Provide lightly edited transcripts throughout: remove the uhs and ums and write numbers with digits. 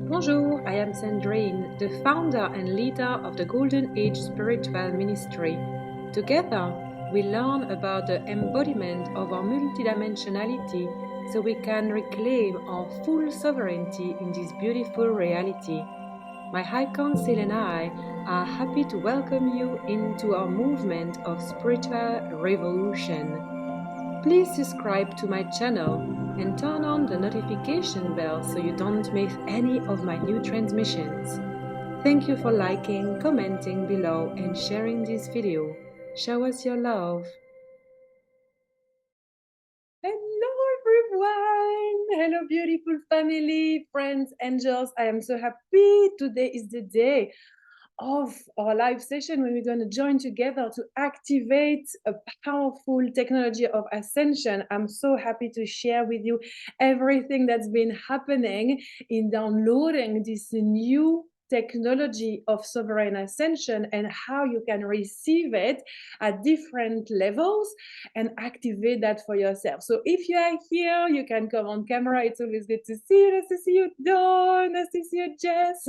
Bonjour, I am Sandrine, the founder and leader of the Golden Age Spiritual Ministry. Together, we learn about the embodiment of our multidimensionality so we can reclaim our full sovereignty in this beautiful reality. My High Council and I are happy to welcome you into our movement of spiritual revolution. Please subscribe to my channel and turn on the notification bell so you don't miss any of my new transmissions. Thank you for liking, commenting below and sharing this video. Show us your love. Hello everyone! Hello beautiful family, friends, angels. I am so happy. Today is the day of our live session when we're going to join together to activate a powerful technology of ascension. I'm so happy to share with you everything that's been happening in downloading this new technology of sovereign ascension and how you can receive it at different levels and activate that for yourself. So if you are here, you can come on camera. It's always good to see you. Nice to see you, Dawn. Nice to see you, Jess.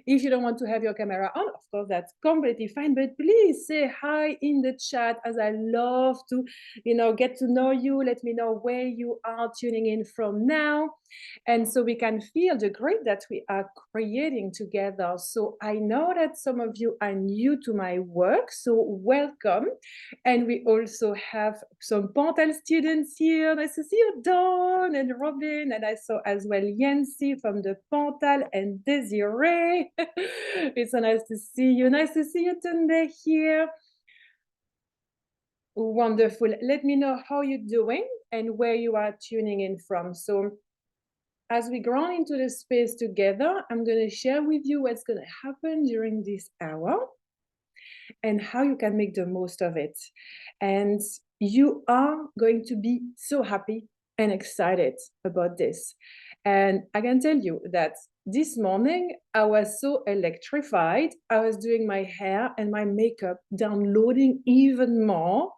If you don't want to have your camera on, of course, that's completely fine. But please say hi in the chat, as I love to, get to know you. Let me know where you are tuning in from now. And so we can feel the grid that we are creating together. So I know that some of you are new to my work, so welcome. And we also have some Portal students here. Nice to see you, Dawn and Robin. And I saw as well Yancy from the Portal and Desiree. It's so nice to see you. Nice to see you, Tunde, here. Wonderful. Let me know how you're doing and where you are tuning in from. So as we grow into the space together, I'm going to share with you what's going to happen during this hour and how you can make the most of it. And you are going to be so happy and excited about this. And I can tell you that this morning I was so electrified. I was doing my hair and my makeup, downloading even more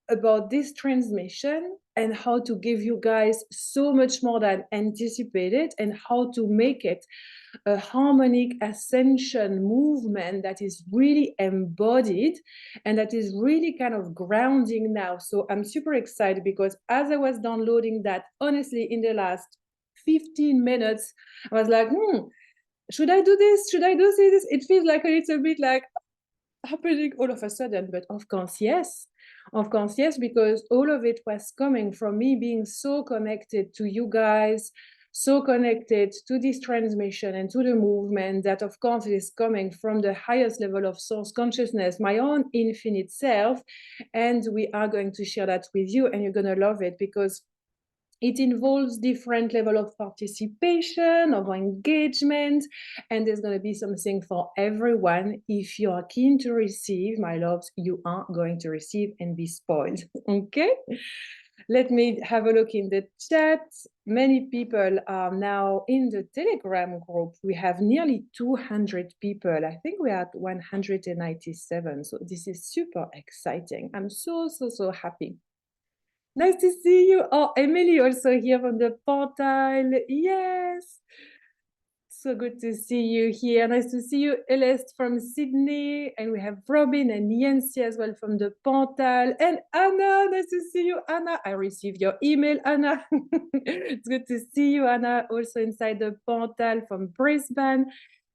about this transmission and how to give you guys so much more than anticipated and how to make it a harmonic ascension movement that is really embodied and that is really kind of grounding now. So I'm super excited because as I was downloading that, honestly, in the last 15 minutes, I was like, should I do this? Should I do this? It feels like a little bit like happening all of a sudden, but of course, yes. Of course, yes, because all of it was coming from me being so connected to you guys, so connected to this transmission and to the movement that, of course, it is coming from the highest level of source consciousness, my own infinite self. And we are going to share that with you, and you're going to love it because it involves different level of participation, of engagement, and there's going to be something for everyone. If you are keen to receive, my loves, you are going to receive and be spoiled. Okay? Let me have a look in the chat. Many people are now in the Telegram group. We have nearly 200 people. I think we are at 197. So this is super exciting. I'm so, so, so happy. Nice to see you. Oh, Emily also here from the portal. Yes. So good to see you here. Nice to see you, Celeste from Sydney. And we have Robin and Yancy as well from the portal. And Anna, nice to see you, Anna. I received your email, Anna. It's good to see you, Anna, also inside the portal from Brisbane.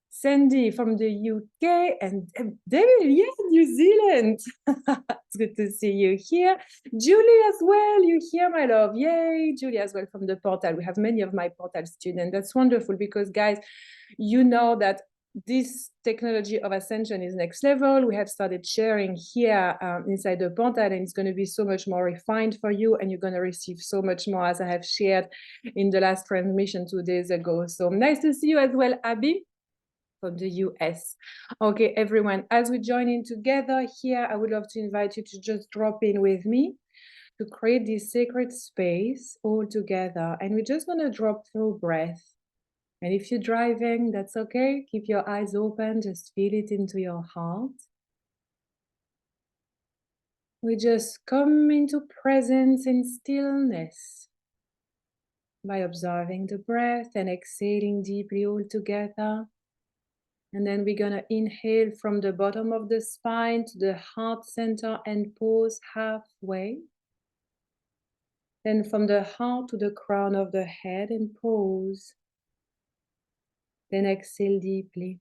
Sandy from the UK and David, yes, New Zealand. It's good to see you here. Julie as well, you here, my love. Yay, Julie as well from the portal. We have many of my portal students. That's wonderful because, guys, you know that this technology of ascension is next level. We have started sharing here inside the portal, and it's going to be so much more refined for you, and you're going to receive so much more as I have shared in the last transmission 2 days ago. So nice to see you as well, Abby from the US. Okay, everyone, as we join in together here, I would love to invite you to just drop in with me to create this sacred space all together. And we're just going to drop through breath. And if you're driving, that's okay. Keep your eyes open. Just feel it into your heart. We just come into presence and stillness. by observing the breath and exhaling deeply all together. And then we're going to inhale from the bottom of the spine to the heart center and pause halfway. Then from the heart to the crown of the head and pause. Then exhale deeply.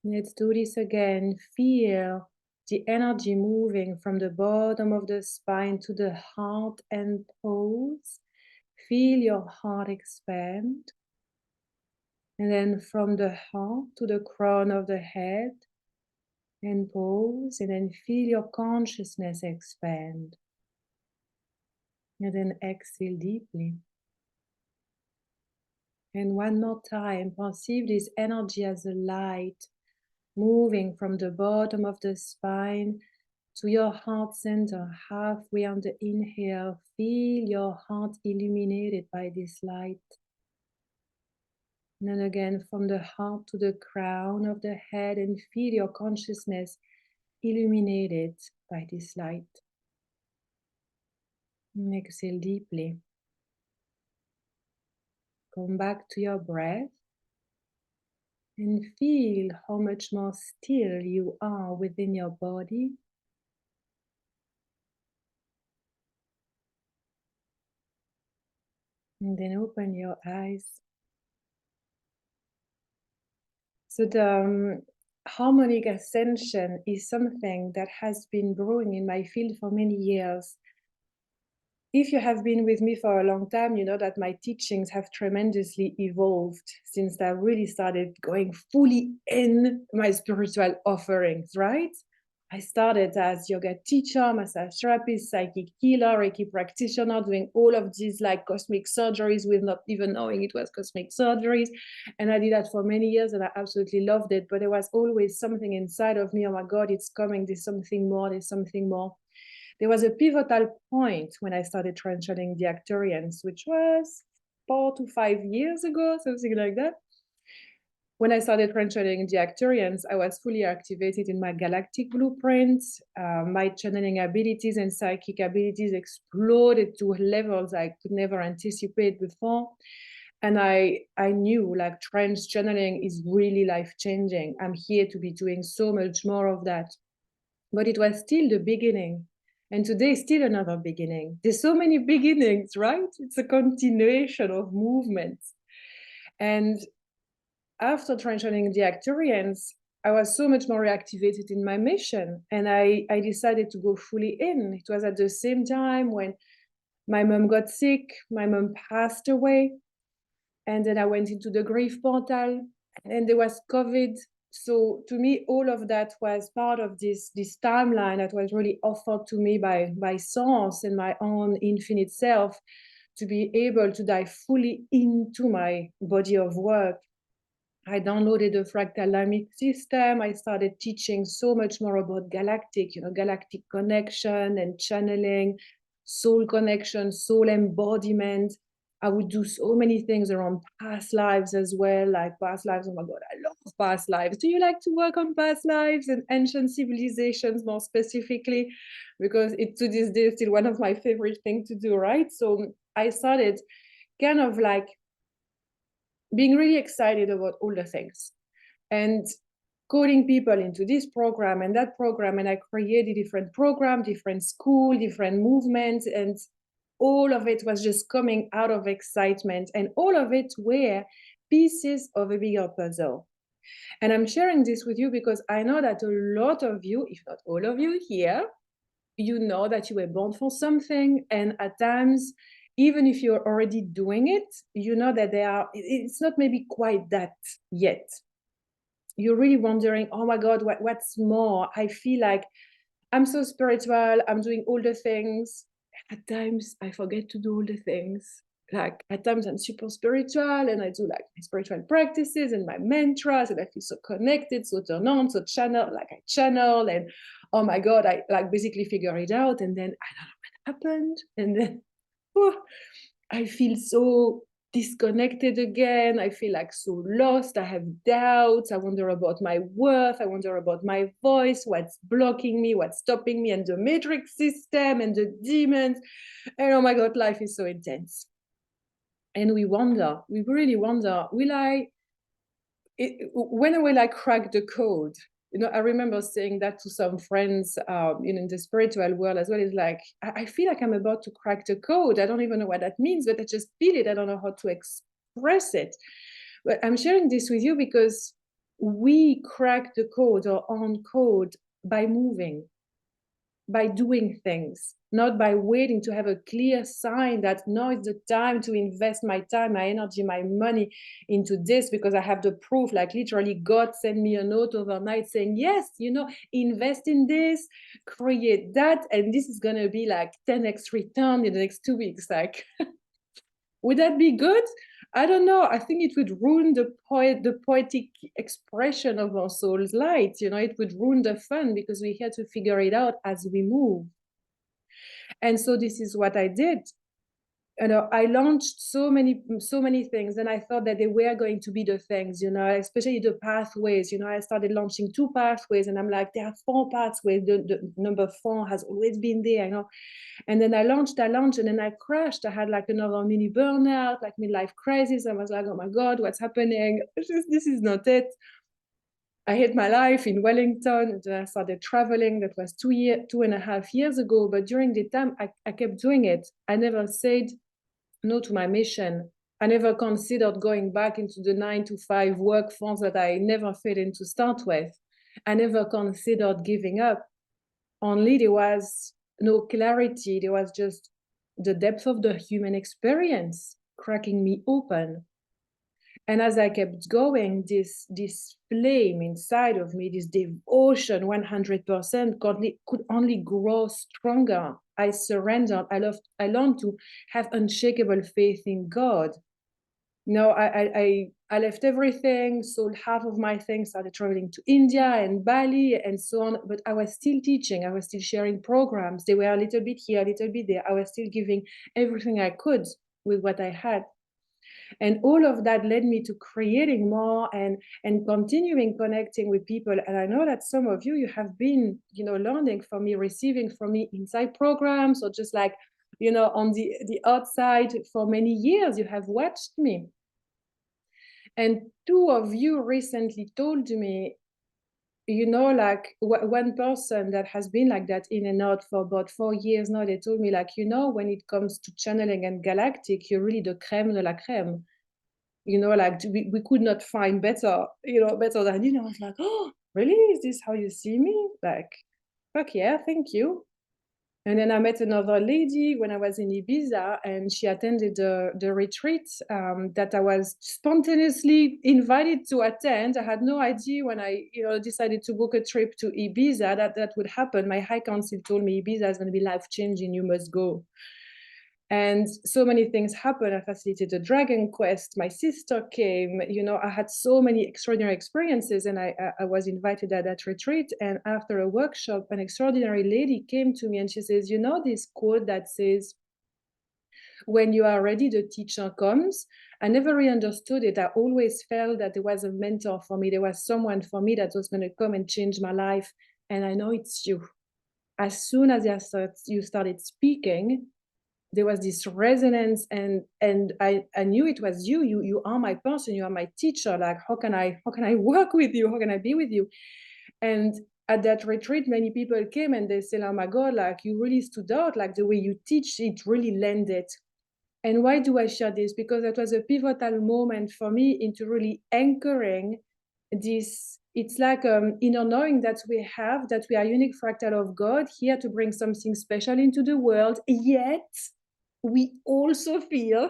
Let's do this again. Feel the energy moving from the bottom of the spine to the heart and pause. Feel your heart expand. And then from the heart to the crown of the head and pause. And then feel your consciousness expand. And then exhale deeply. And one more time, perceive this energy as a light moving from the bottom of the spine to your heart center. Halfway on the inhale, feel your heart illuminated by this light. And then again, from the heart to the crown of the head, and feel your consciousness illuminated by this light. And exhale deeply. Come back to your breath. And feel how much more still you are within your body. And then open your eyes. So the Harmonic Ascension is something that has been growing in my field for many years. If you have been with me for a long time, you know that my teachings have tremendously evolved since I really started going fully in my spiritual offerings, right? I started as yoga teacher, massage therapist, psychic healer, Reiki practitioner, doing all of these like cosmic surgeries with not even knowing it was cosmic surgeries. And I did that for many years and I absolutely loved it. But there was always something inside of me, oh my God, it's coming, there's something more, there's something more. There was a pivotal point when I started transitioning the Arcturians, which was 4 to 5 years ago, something like that. When I started transitioning the Arcturians, I was fully activated in my galactic blueprint. My channeling abilities and psychic abilities exploded to levels I could never anticipate before. And I knew like trance channeling is really life-changing. I'm here to be doing so much more of that. But it was still the beginning. And today is still another beginning. There's so many beginnings, right? It's a continuation of movements. And after transitioning the Arcturians, I was so much more reactivated in my mission. And I decided to go fully in. It was at the same time when my mom got sick, my mom passed away. And then I went into the grief portal. And there was COVID. So to me, all of that was part of this timeline that was really offered to me by Source and my own infinite self to be able to dive fully into my body of work. I downloaded the fractal dynamic system. I started teaching so much more about galactic connection and channeling, soul connection, soul embodiment. I would do so many things around past lives as well, like past lives. Oh my God, I love past lives. Do you like to work on past lives and ancient civilizations more specifically? Because it to this day is still one of my favorite things to do, right? So I started kind of like being really excited about all the things and calling people into this program and that program. And I created different programs, different school, different movements, and all of it was just coming out of excitement. And all of it were pieces of a bigger puzzle. And I'm sharing this with you because I know that a lot of you, if not all of you here, you know that you were born for something. And at times, even if you're already doing it, you know that it's not maybe quite that yet. You're really wondering, oh my God, what's more? I feel like I'm so spiritual, I'm doing all the things. At times, I forget to do all the things. Like at times I'm super spiritual and I do like my spiritual practices and my mantras and I feel so connected, so turned on, so channel, like I channel and oh my God, I like basically figure it out and then I don't know what happened. And then I feel so disconnected again. I feel like so lost. I have doubts. I wonder about my worth. I wonder about my voice, what's blocking me, what's stopping me, and the matrix system and the demons. And oh my God, life is so intense. And we wonder, we really wonder, when will I crack the code? You know, I remember saying that to some friends, in the spiritual world as well. It's like, I feel like I'm about to crack the code. I don't even know what that means, but I just feel it. I don't know how to express it. But I'm sharing this with you because we crack the code or on code by moving, by doing things, not by waiting to have a clear sign that now is the time to invest my time, my energy, my money into this because I have the proof. Like literally, God sent me a note overnight saying, yes, invest in this, create that, and this is going to be like 10x return in the next 2 weeks. Like, would that be good? I don't know. I think it would ruin the poetic expression of our soul's light. It would ruin the fun because we had to figure it out as we move. And so this is what I did. I launched so many things, and I thought that they were going to be the things, especially the pathways. I started launching 2 pathways, and I'm like, there are 4 pathways. The number 4 has always been there, And then I launched, and then I crashed. I had like another mini burnout, like midlife crisis. I was like, oh my God, what's happening? This is not it. I hit my life in Wellington. I started traveling. That was 2.5 years ago. But during the time, I kept doing it. I never said no to my mission. I never considered going back into the 9-to-5 workforce that I never fit in to start with. I never considered giving up. Only there was no clarity. There was just the depth of the human experience cracking me open. And as I kept going, this flame inside of me, this devotion, 100%, could only grow stronger. I surrendered. I learned to have unshakable faith in God. I left everything, sold half of my things, started traveling to India and Bali and so on. But I was still teaching. I was still sharing programs. They were a little bit here, a little bit there. I was still giving everything I could with what I had. And all of that led me to creating more and continuing connecting with people. And I know that some of you have been, learning from me, receiving from me inside programs, or just like, on the outside for many years. You have watched me. And 2 of you recently told me, like one person that has been like that in and out for about 4 years now, they told me, like, when it comes to channeling and galactic, you're really the creme de la creme. Like we could not find better than you. I was like, oh, really? Is this how you see me? Like, fuck yeah, thank you. And then I met another lady when I was in Ibiza, and she attended the retreat that I was spontaneously invited to attend. I had no idea when I decided to book a trip to Ibiza that would happen. My high council told me Ibiza is going to be life-changing, you must go. And so many things happened. I facilitated a dragon quest. My sister came. I had so many extraordinary experiences, and I was invited at that retreat. And after a workshop, an extraordinary lady came to me, and she says, this quote that says, when you are ready, the teacher comes. I never really understood it. I always felt that there was a mentor for me. There was someone for me that was going to come and change my life. And I know it's you. As soon as you started speaking, there was this resonance, and I knew it was you. You are my person. You are my teacher. Like, how can I work with you? How can I be with you? And at that retreat, many people came and they said, oh my God, like, you really stood out. Like, the way you teach, it really landed. And why do I share this? Because that was a pivotal moment for me into really anchoring this. It's like inner knowing that we are unique fractal of God, here to bring something special into the world. Yet we also feel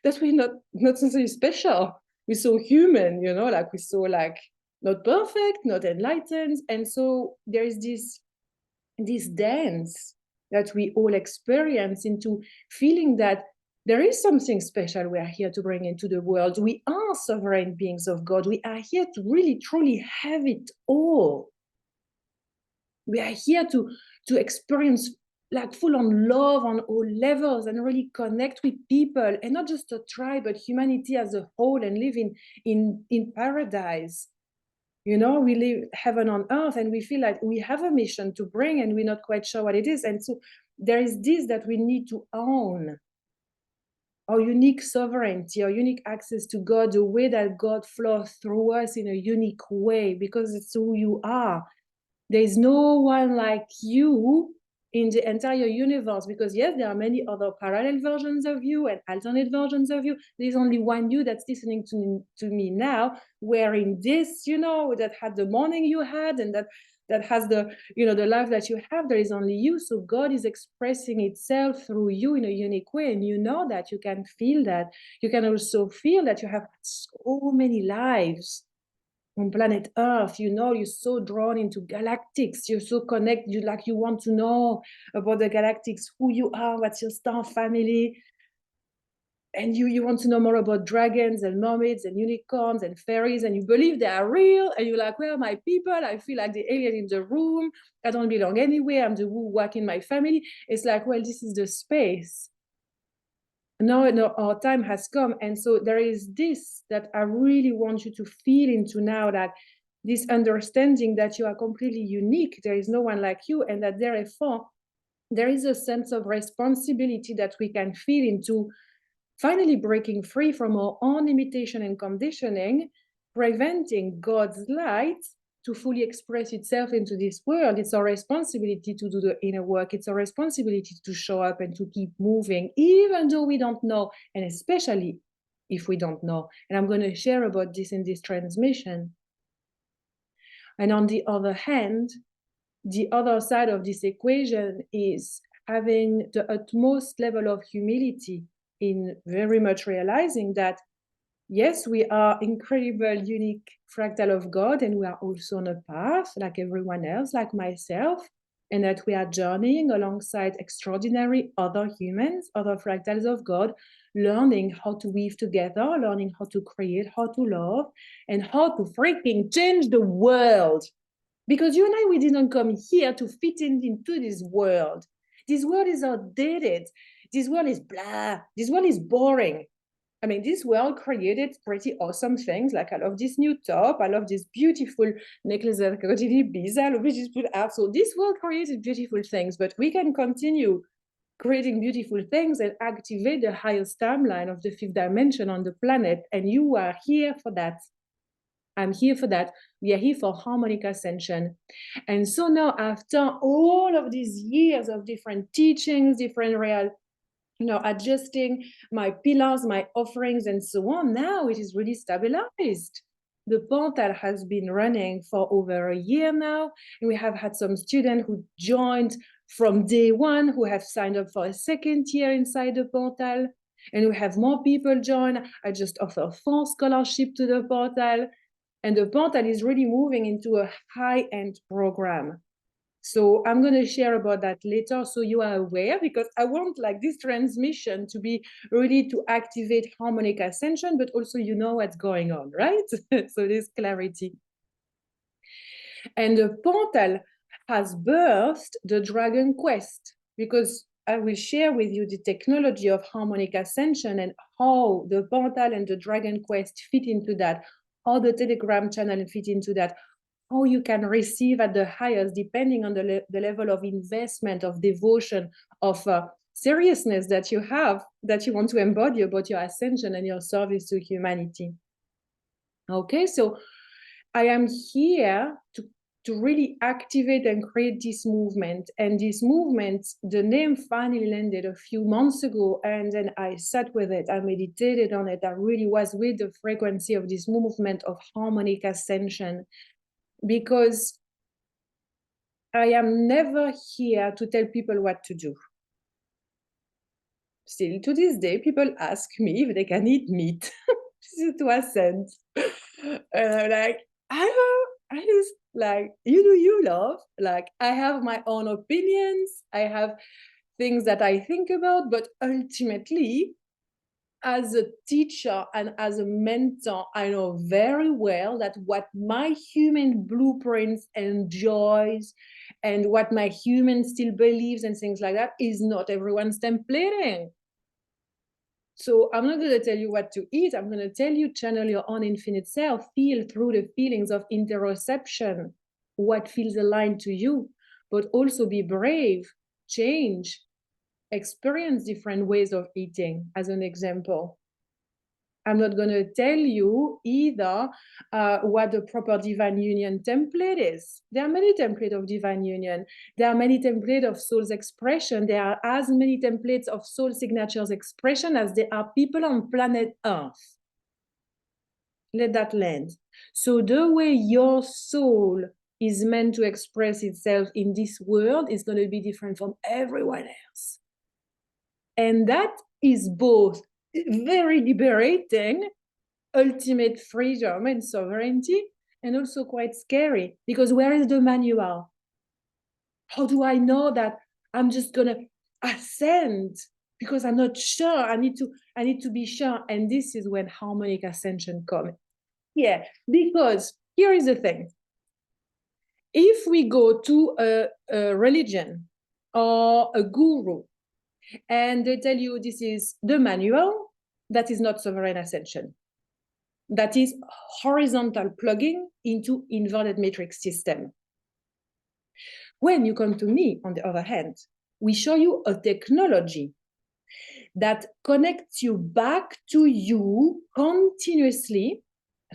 that we're not necessarily special. We're so human, like we're so like not perfect, not enlightened. And so there is this dance that we all experience into feeling that there is something special we are here to bring into the world. We are sovereign beings of God. We are here to really, truly have it all. We are here to experience like full-on love on all levels and really connect with people, and not just a tribe, but humanity as a whole, and live in paradise. We live heaven on earth, and we feel like we have a mission to bring, and we're not quite sure what it is. And so there is this that we need to own. our unique sovereignty, our unique access to God, the way that God flows through us in a unique way, because it's who you are. There is no one like you in the entire universe, because yes, there are many other parallel versions of you and alternate versions of you. There's only one you that's listening to me now, wearing this, that had the morning you had, and that has the, the life that you have. There is only you. So God is expressing itself through you in a unique way. And you know that, you can feel that. You can also feel that you have so many lives on planet Earth. You're so drawn into galactics. You're so connected. You want to know about the galactics, who you are, what's your star family. And you want to know more about dragons and mermaids and unicorns and fairies, and you believe they are real, and you're like, where are my people? I feel like the alien in the room. I don't belong anywhere. I'm the woo whack in my family. It's like, well, this is the space. Now our time has come. And so there is this that I really want you to feel into now, that this understanding that you are completely unique. There is no one like you, and that therefore there is a sense of responsibility that we can feel into finally breaking free from our own limitation and conditioning, preventing God's light to fully express itself into this world. It's our responsibility to do the inner work. It's our responsibility to show up and to keep moving, even though we don't know, and especially if we don't know. And I'm going to share about this in this transmission. And on the other hand, the other side of this equation is having the utmost level of humility in very much realizing that, yes, we are incredible, unique fractal of God, and we are also on a path like everyone else, like myself, and that we are journeying alongside extraordinary other humans, other fractals of God, learning how to weave together, learning how to create, how to love, and how to freaking change the world. Because you and I, we didn't come here to fit into this world. This world is outdated. This world is blah. This world is boring. I mean, this world created pretty awesome things. Like, I love this new top. I love this beautiful necklace that I got in Ibiza. I love this beautiful art. So this world created beautiful things, but we can continue creating beautiful things and activate the highest timeline of the fifth dimension on the planet. And you are here for that. I'm here for that. We are here for Harmonic Ascension. And so now, after all of these years of different teachings, different adjusting my pillars, my offerings, and so on, now it is really stabilized. The portal has been running for over a year now, and we have had some students who joined from day one, who have signed up for a second year inside the portal, and we have more people join. I just offer 4 scholarships to the portal. And the portal is really moving into a high-end program. So I'm going to share about that later, so you are aware, because I want this transmission to be really to activate Harmonic Ascension, but also you know what's going on, right? So there's clarity. And the portal has birthed the Dragon Quest, because I will share with you the technology of Harmonic Ascension and how the portal and the Dragon Quest fit into that, how the Telegram channel fit into that, how you can receive at the highest, depending on the level of investment, of devotion, of seriousness that you have, that you want to embody about your ascension and your service to humanity. Okay, so I am here to really activate and create this movement. And this movement, the name finally landed a few months ago, and then I sat with it, I meditated on it, I really was with the frequency of this movement of Harmonic Ascension, because I am never here to tell people what to do. Still to this day, people ask me if they can eat meat to ascend. And I'm like, I just you do you, love. I have my own opinions. I have things that I think about, but ultimately, as a teacher and as a mentor, I know very well that what my human blueprints enjoys and what my human still believes and things like that is not everyone's templating. So I'm not going to tell you what to eat. I'm going to tell you, channel your own infinite self, feel through the feelings of interoception, what feels aligned to you, but also be brave, change, experience different ways of eating, as an example. I'm not going to tell you either what the proper divine union template is. There are many templates of divine union. There are many templates of soul's expression. There are as many templates of soul signatures expression as there are people on planet Earth. Let that land. So the way your soul is meant to express itself in this world is going to be different from everyone else. And that is both very liberating, ultimate freedom and sovereignty, and also quite scary, because where is the manual? How do I know that I'm just gonna ascend? Because I'm not sure. I need to be sure. And this is when harmonic ascension comes. Yeah, because here is the thing. If we go to a religion or a guru, and they tell you this is the manual, that is not sovereign ascension. That is horizontal plugging into inverted matrix system. When you come to me, on the other hand, we show you a technology that connects you back to you continuously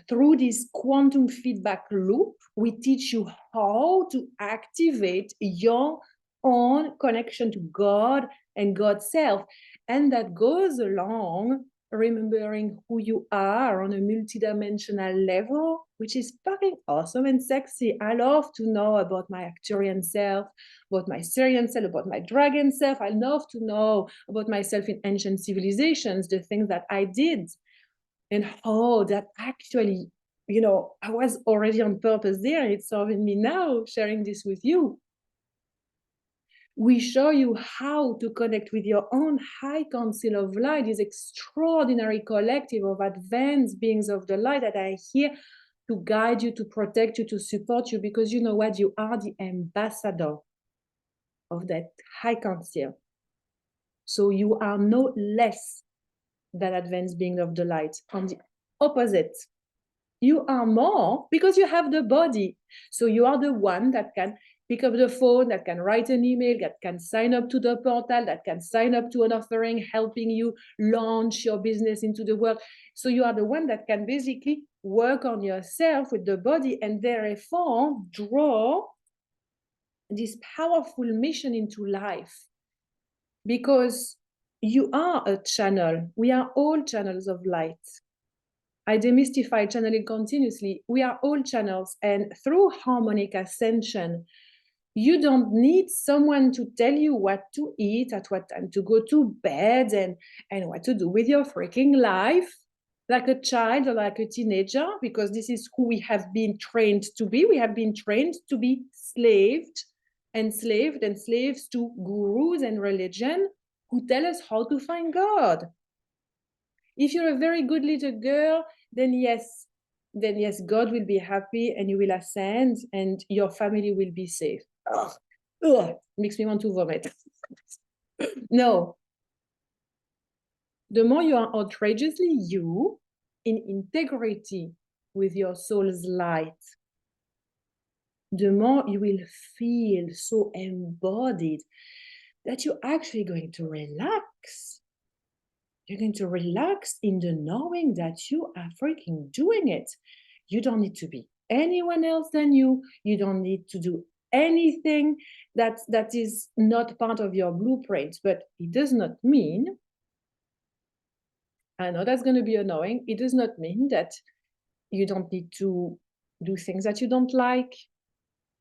through this quantum feedback loop. We teach you how to activate your own connection to God and God's self. And that goes along remembering who you are on a multidimensional level, which is fucking awesome and sexy. I love to know about my Arcturian self, about my Syrian self, about my dragon self. I love to know about myself in ancient civilizations, the things that I did, and how that actually, you know, I was already on purpose there, and it's serving me now, sharing this with you. We show you how to connect with your own high council of light, this extraordinary collective of advanced beings of the light that are here to guide you, to protect you, to support you, because you know what? You are the ambassador of that high council. So you are no less than advanced being of the light. On the opposite, you are more, because you have the body. So you are the one that can pick up the phone, that can write an email, that can sign up to the portal, that can sign up to an offering, helping you launch your business into the world. So you are the one that can basically work on yourself with the body, and therefore draw this powerful mission into life. Because you are a channel. We are all channels of light. I demystify channeling continuously. We are all channels. And through harmonic ascension, you don't need someone to tell you what to eat, at what time to go to bed, and what to do with your freaking life, like a child or like a teenager, because this is who we have been trained to be. We have been trained to be enslaved and slaves to gurus and religion who tell us how to find God. If you're a very good little girl, then yes, God will be happy and you will ascend and your family will be safe. Ugh, makes me want to vomit. No. The more you are outrageously you, in integrity with your soul's light, the more you will feel so embodied that you're actually going to relax. You're going to relax in the knowing that you are freaking doing it. You don't need to be anyone else than you. You don't need to do anything that is not part of your blueprint. But it does not mean, I know that's going to be annoying, it does not mean that you don't need to do things that you don't like,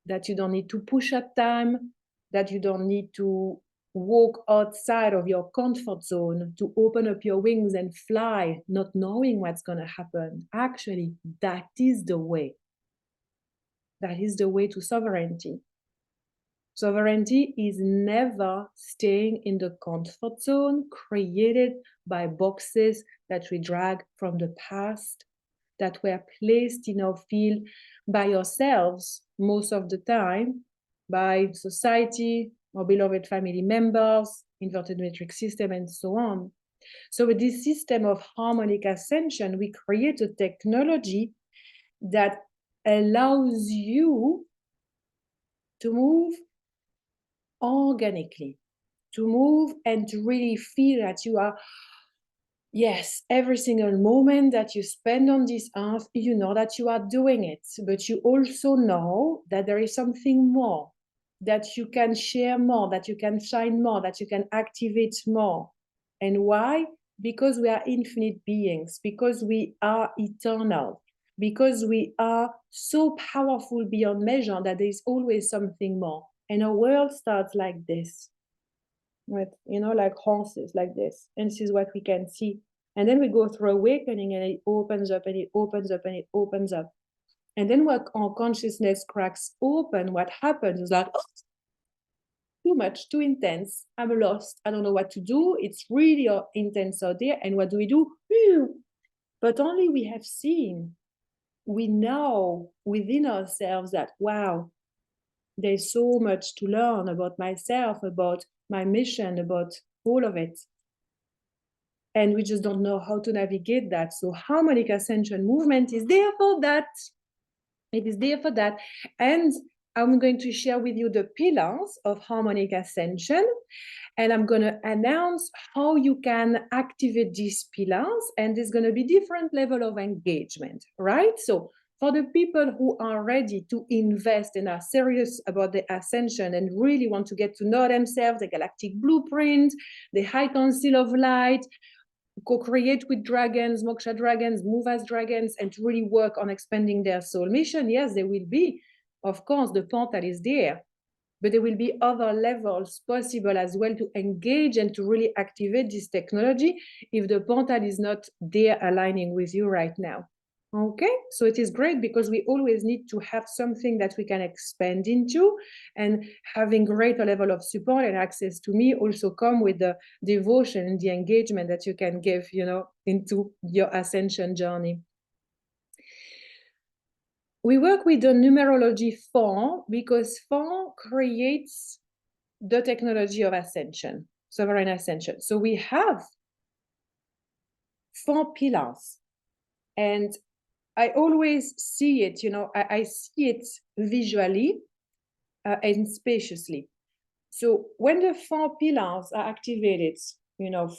that you don't need to push at time, that you don't need to walk outside of your comfort zone, to open up your wings and fly, not knowing what's going to happen. Actually, that is the way. That is the way to sovereignty. Sovereignty is never staying in the comfort zone created by boxes that we drag from the past, that were placed in our field by yourselves most of the time, by society, or beloved family members, inverted matrix system, and so on. So with this system of harmonic ascension, we create a technology that allows you to move organically, to move and to really feel that you are, yes, every single moment that you spend on this earth, you know that you are doing it, but you also know that there is something more, that you can share more, that you can shine more, that you can activate more. And why? Because we are infinite beings, because we are eternal, because we are so powerful beyond measure that there is always something more. And our world starts like this, with, like horses, like this. And this is what we can see. And then we go through awakening, and it opens up and it opens up and it opens up. And then when our consciousness cracks open, what happens is like, oh, too much, too intense. I'm lost. I don't know what to do. It's really intense out there. And what do? But only we have seen, we know within ourselves that, wow, there's so much to learn about myself, about my mission, about all of it. And we just don't know how to navigate that. So Harmonic Ascension movement is there for that. It is there for that. And I'm going to share with you the pillars of Harmonic Ascension. And I'm going to announce how you can activate these pillars. And there's going to be different level of engagement, right? So for the people who are ready to invest and are serious about the ascension and really want to get to know themselves, the galactic blueprint, the high council of light, co-create with dragons, moksha dragons, move as dragons, and to really work on expanding their soul mission, yes, there will be, of course, the portal is there, but there will be other levels possible as well to engage and to really activate this technology if the portal is not there aligning with you right now. Okay, so it is great because we always need to have something that we can expand into, and having greater level of support and access to me also come with the devotion and the engagement that you can give, into your ascension journey. We work with the numerology 4 because 4 creates the technology of ascension, sovereign ascension. So we have 4 pillars, and I always see it, I see it visually and spaciously. So when the 4 pillars are activated,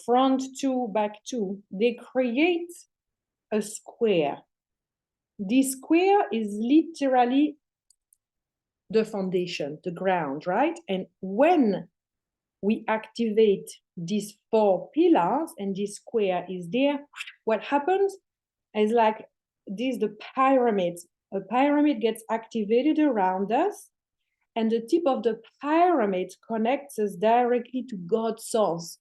front 2, back 2, they create a square. This square is literally the foundation, the ground, right? And when we activate these 4 pillars and this square is there, what happens is like this, the pyramid. A pyramid gets activated around us, and the tip of the pyramid connects us directly to God's source.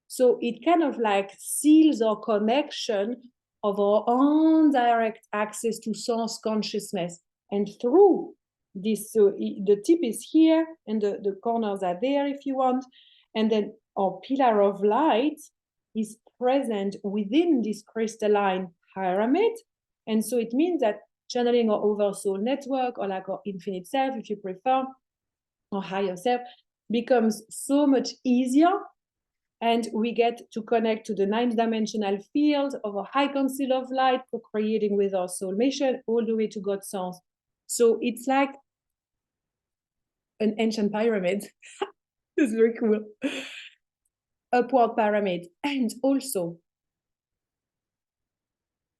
So it kind of like seals our connection of our own direct access to source consciousness. And through this, so the tip is here and the corners are there if you want. And then our pillar of light is present within this crystalline pyramid. And so it means that channeling our oversoul network, or like our infinite self, if you prefer, or higher self, becomes so much easier. And we get to connect to the 9th dimensional field of a high council of light, co-creating with our soul mission, all the way to God's source. So it's like an ancient pyramid. It's very cool. Upward pyramid. And also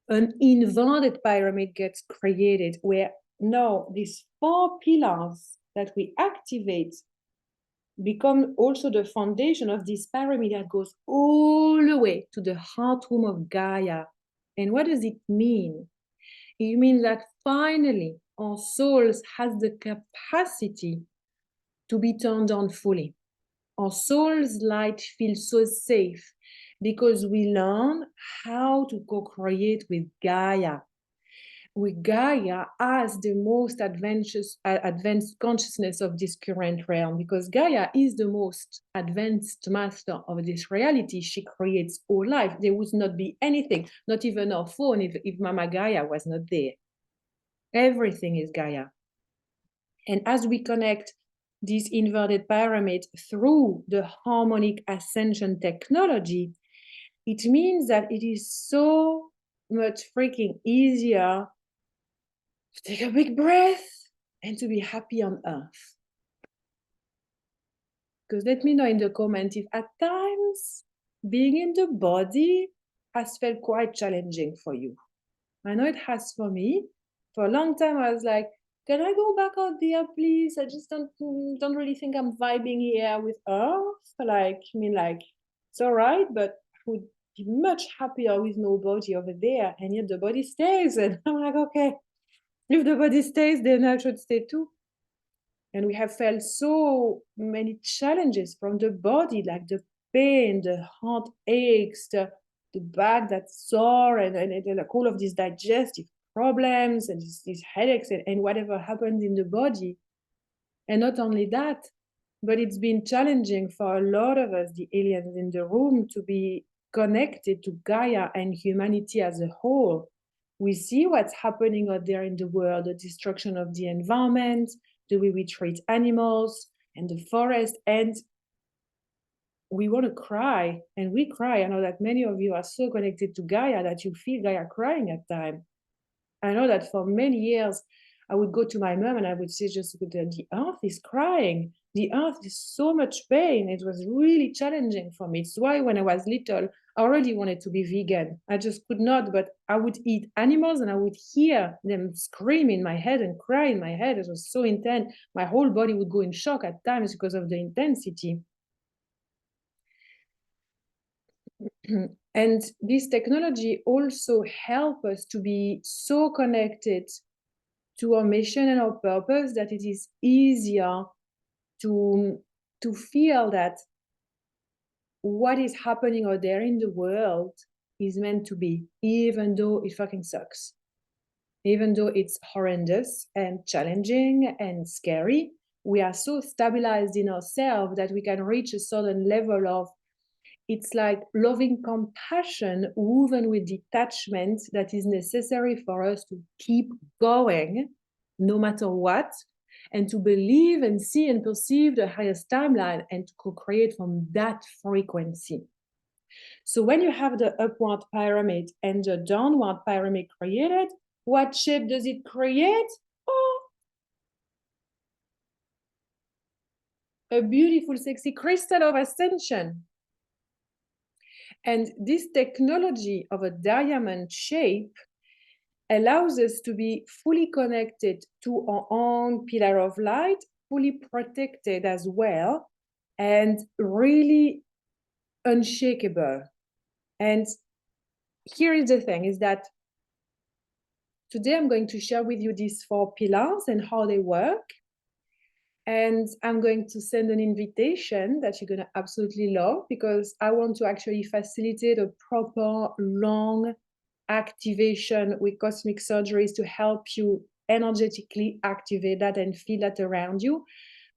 an inverted pyramid gets created, where now these 4 pillars that we activate become also the foundation of this pyramid that goes all the way to the heart womb of Gaia. And what does it mean? It means that finally our souls has the capacity to be turned on fully. Our soul's light feels so safe because we learn how to co-create with Gaia. With Gaia as the most advanced consciousness of this current realm, because Gaia is the most advanced master of this reality. She creates all life. There would not be anything, not even our phone, if Mama Gaia was not there. Everything is Gaia. And as we connect this inverted pyramid through the Harmonic Ascension technology, it means that it is so much freaking easier to take a big breath and to be happy on earth. Because let me know in the comment if at times being in the body has felt quite challenging for you. I know it has for me. For a long time, I was like, can I go back out there, please? I just don't really think I'm vibing here with Earth. Like, I mean, like, it's all right, but I would be much happier with no body over there. And yet the body stays. And I'm like, okay, if the body stays, then I should stay too. And we have felt so many challenges from the body, like the pain, the heart aches, the back that's sore, and like all of these digestive problems and these headaches and whatever happens in the body. And not only that, but it's been challenging for a lot of us, the aliens in the room, to be connected to Gaia and humanity as a whole. We see what's happening out there in the world, the destruction of the environment, the way we treat animals and the forest, and we want to cry, and we cry. I know that many of you are so connected to Gaia that you feel Gaia crying at times. I know that for many years, I would go to my mom and I would say, just the earth is crying. The earth is so much pain. It was really challenging for me. It's why when I was little, I already wanted to be vegan. I just could not, but I would eat animals and I would hear them scream in my head and cry in my head. It was so intense. My whole body would go in shock at times because of the intensity. And this technology also helps us to be so connected to our mission and our purpose that it is easier to feel that what is happening out there in the world is meant to be, even though it fucking sucks, even though it's horrendous and challenging and scary. We are so stabilized in ourselves that we can reach a certain level of, it's like loving compassion woven with detachment that is necessary for us to keep going no matter what, and to believe and see and perceive the highest timeline and to co-create from that frequency. So when you have the upward pyramid and the downward pyramid created, what shape does it create? Oh, a beautiful, sexy crystal of ascension. And this technology of a diamond shape allows us to be fully connected to our own pillar of light, fully protected as well, and really unshakable. And here is the thing, is that today I'm going to share with you these 4 pillars and how they work. And I'm going to send an invitation that you're going to absolutely love, because I want to actually facilitate a proper, long activation with cosmic surgeries to help you energetically activate that and feel that around you.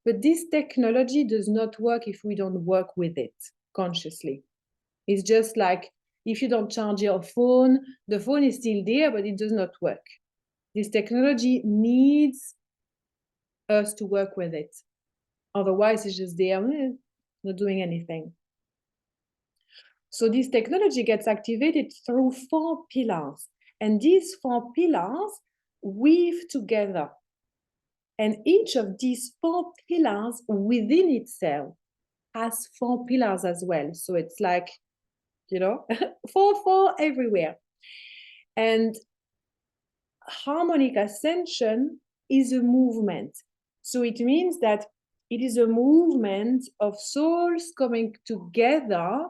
But this technology does not work if we don't work with it consciously. It's just like if you don't charge your phone, the phone is still there, but it does not work. This technology needs us to work with it. Otherwise, it's just there, not doing anything. So this technology gets activated through 4 pillars. And these 4 pillars weave together. And each of these 4 pillars within itself has 4 pillars as well. So it's like, 4 everywhere. And harmonic ascension is a movement. So it means that it is a movement of souls coming together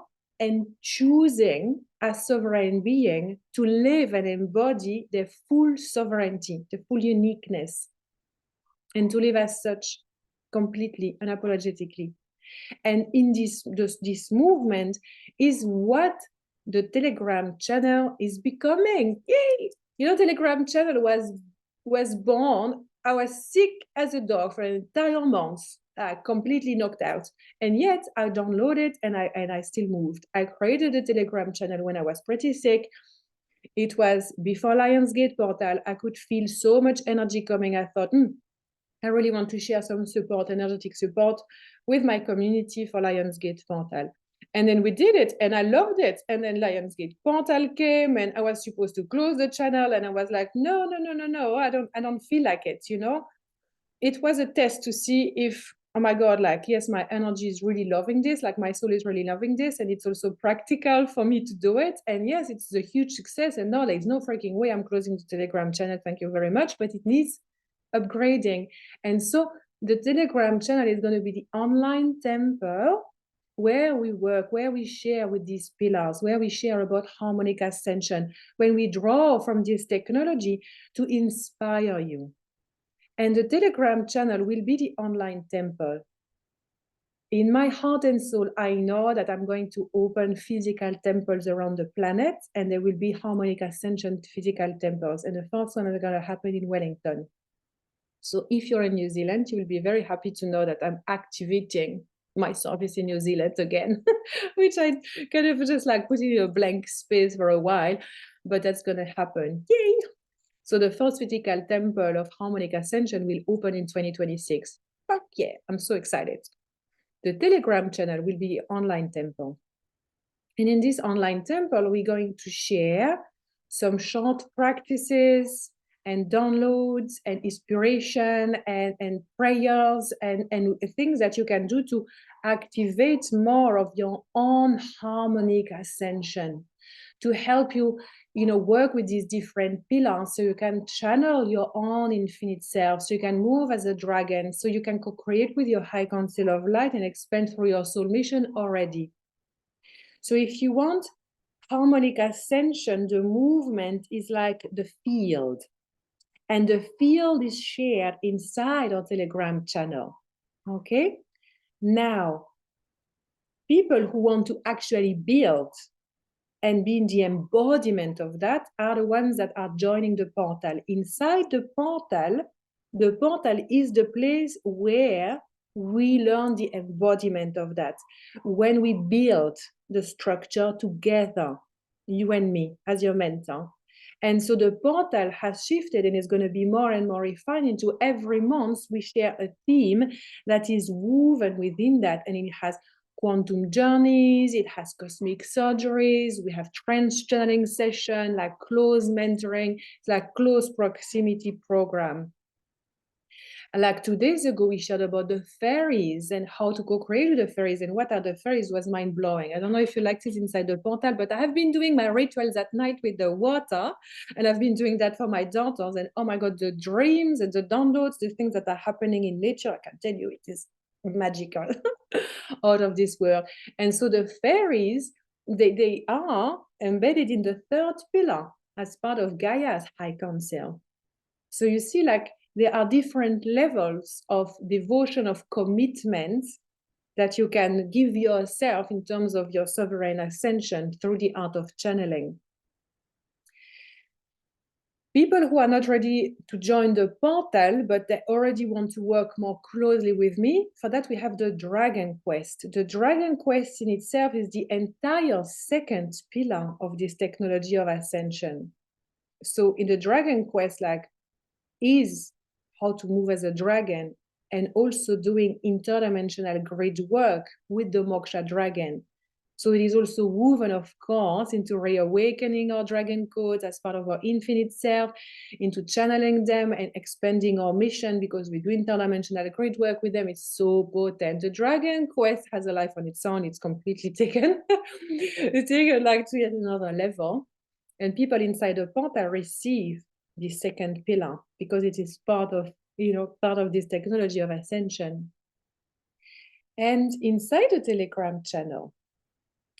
and choosing as sovereign being to live and embody their full sovereignty, the full uniqueness, and to live as such completely, unapologetically. And in this movement is what the Telegram channel is becoming. Yay! Telegram channel was born. I was sick as a dog for an entire month, completely knocked out. And yet I downloaded and I still moved. I created a Telegram channel when I was pretty sick. It was before Lionsgate portal. I could feel so much energy coming. I thought, I really want to share some support, energetic support with my community for Lionsgate portal. And then we did it and I loved it. And then Lionsgate portal came and I was supposed to close the channel. And I was like, no, I don't feel like it, It was a test to see if oh my God, like, yes, my energy is really loving this, like my soul is really loving this, and it's also practical for me to do it. And yes, it's a huge success. And no, there's no freaking way I'm closing the Telegram channel. Thank you very much. But it needs upgrading. And so the Telegram channel is going to be the online temple where we work, where we share with these pillars, where we share about harmonic ascension, when we draw from this technology to inspire you. And the Telegram channel will be the online temple. In my heart and soul, I know that I'm going to open physical temples around the planet, and there will be harmonic ascension physical temples. And the first one is going to happen in Wellington. So if you're in New Zealand, you will be very happy to know that I'm activating my service in New Zealand again, which I kind of just like put in a blank space for a while, but that's going to happen. Yay! So the first physical temple of Harmonic Ascension will open in 2026. Fuck yeah, I'm so excited. The Telegram channel will be the online temple. And in this online temple, we're going to share some short practices and downloads and inspiration and prayers and things that you can do to activate more of your own harmonic ascension, to help you, work with these different pillars so you can channel your own infinite self, so you can move as a dragon, so you can co-create with your high council of light and expand through your soul mission already. So if you want harmonic ascension, the movement is like the field. And the field is shared inside our Telegram channel. Okay? Now, people who want to actually build and be in the embodiment of that are the ones that are joining the portal. Inside the portal is the place where we learn the embodiment of that. When we build the structure together, you and me as your mentor. And so the portal has shifted and is going to be more and more refined into every month we share a theme that is woven within that, and it has quantum journeys, it has cosmic surgeries, we have trance channeling session, like close mentoring, it's like close proximity program. Like 2 days ago, we shared about the fairies and how to co-create with the fairies and what are the fairies was mind-blowing. I don't know if you liked it inside the portal, but I have been doing my rituals at night with the water, and I've been doing that for my daughters, and oh my God, the dreams and the downloads, the things that are happening in nature, I can tell you it is magical out of this world. And so the fairies, they are embedded in the third pillar as part of Gaia's high council. So you see, like, there are different levels of devotion, of commitment that you can give yourself in terms of your sovereign ascension through the art of channeling. People who are not ready to join the portal, but they already want to work more closely with me, for that we have the Dragon Quest. The Dragon Quest in itself is the entire second pillar of this technology of ascension. So in the Dragon Quest, like, is how to move as a dragon, and also doing interdimensional grid work with the Moksha dragon. So it is also woven, of course, into reawakening our dragon codes as part of our infinite self, into channeling them and expanding our mission, because we do interdimensional grid work with them. It's so potent. The Dragon Quest has a life on its own. It's completely taken. It's taken like to yet another level. And people inside the portal receive the second pillar because it is part of this technology of ascension. And inside the Telegram channel,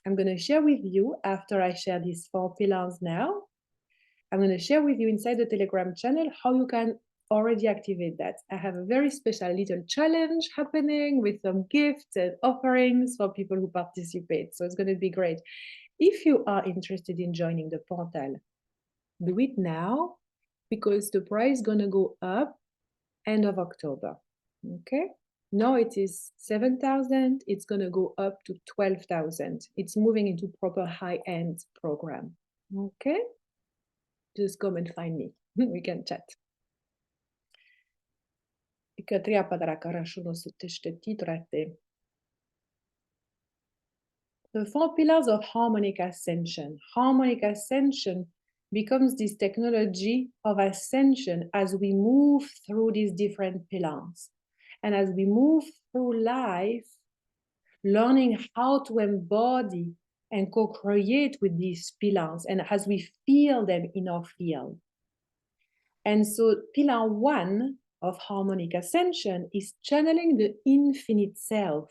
I'm going to share with you, after I share these 4 pillars now, I'm going to share with you inside the Telegram channel how you can already activate that. I have a very special little challenge happening with some gifts and offerings for people who participate. So it's going to be great. If you are interested in joining the portal, do it now, because the price is going to go up end of October. Okay? Now it is 7,000. It's going to go up to 12,000. It's moving into proper high-end program. Okay? Just come and find me. We can chat. The 4 pillars of Harmonic Ascension. Harmonic Ascension becomes this technology of ascension as we move through these different pillars. And as we move through life, learning how to embody and co-create with these pillars, and as we feel them in our field. And so pillar 1 of Harmonic Ascension is channeling the infinite self.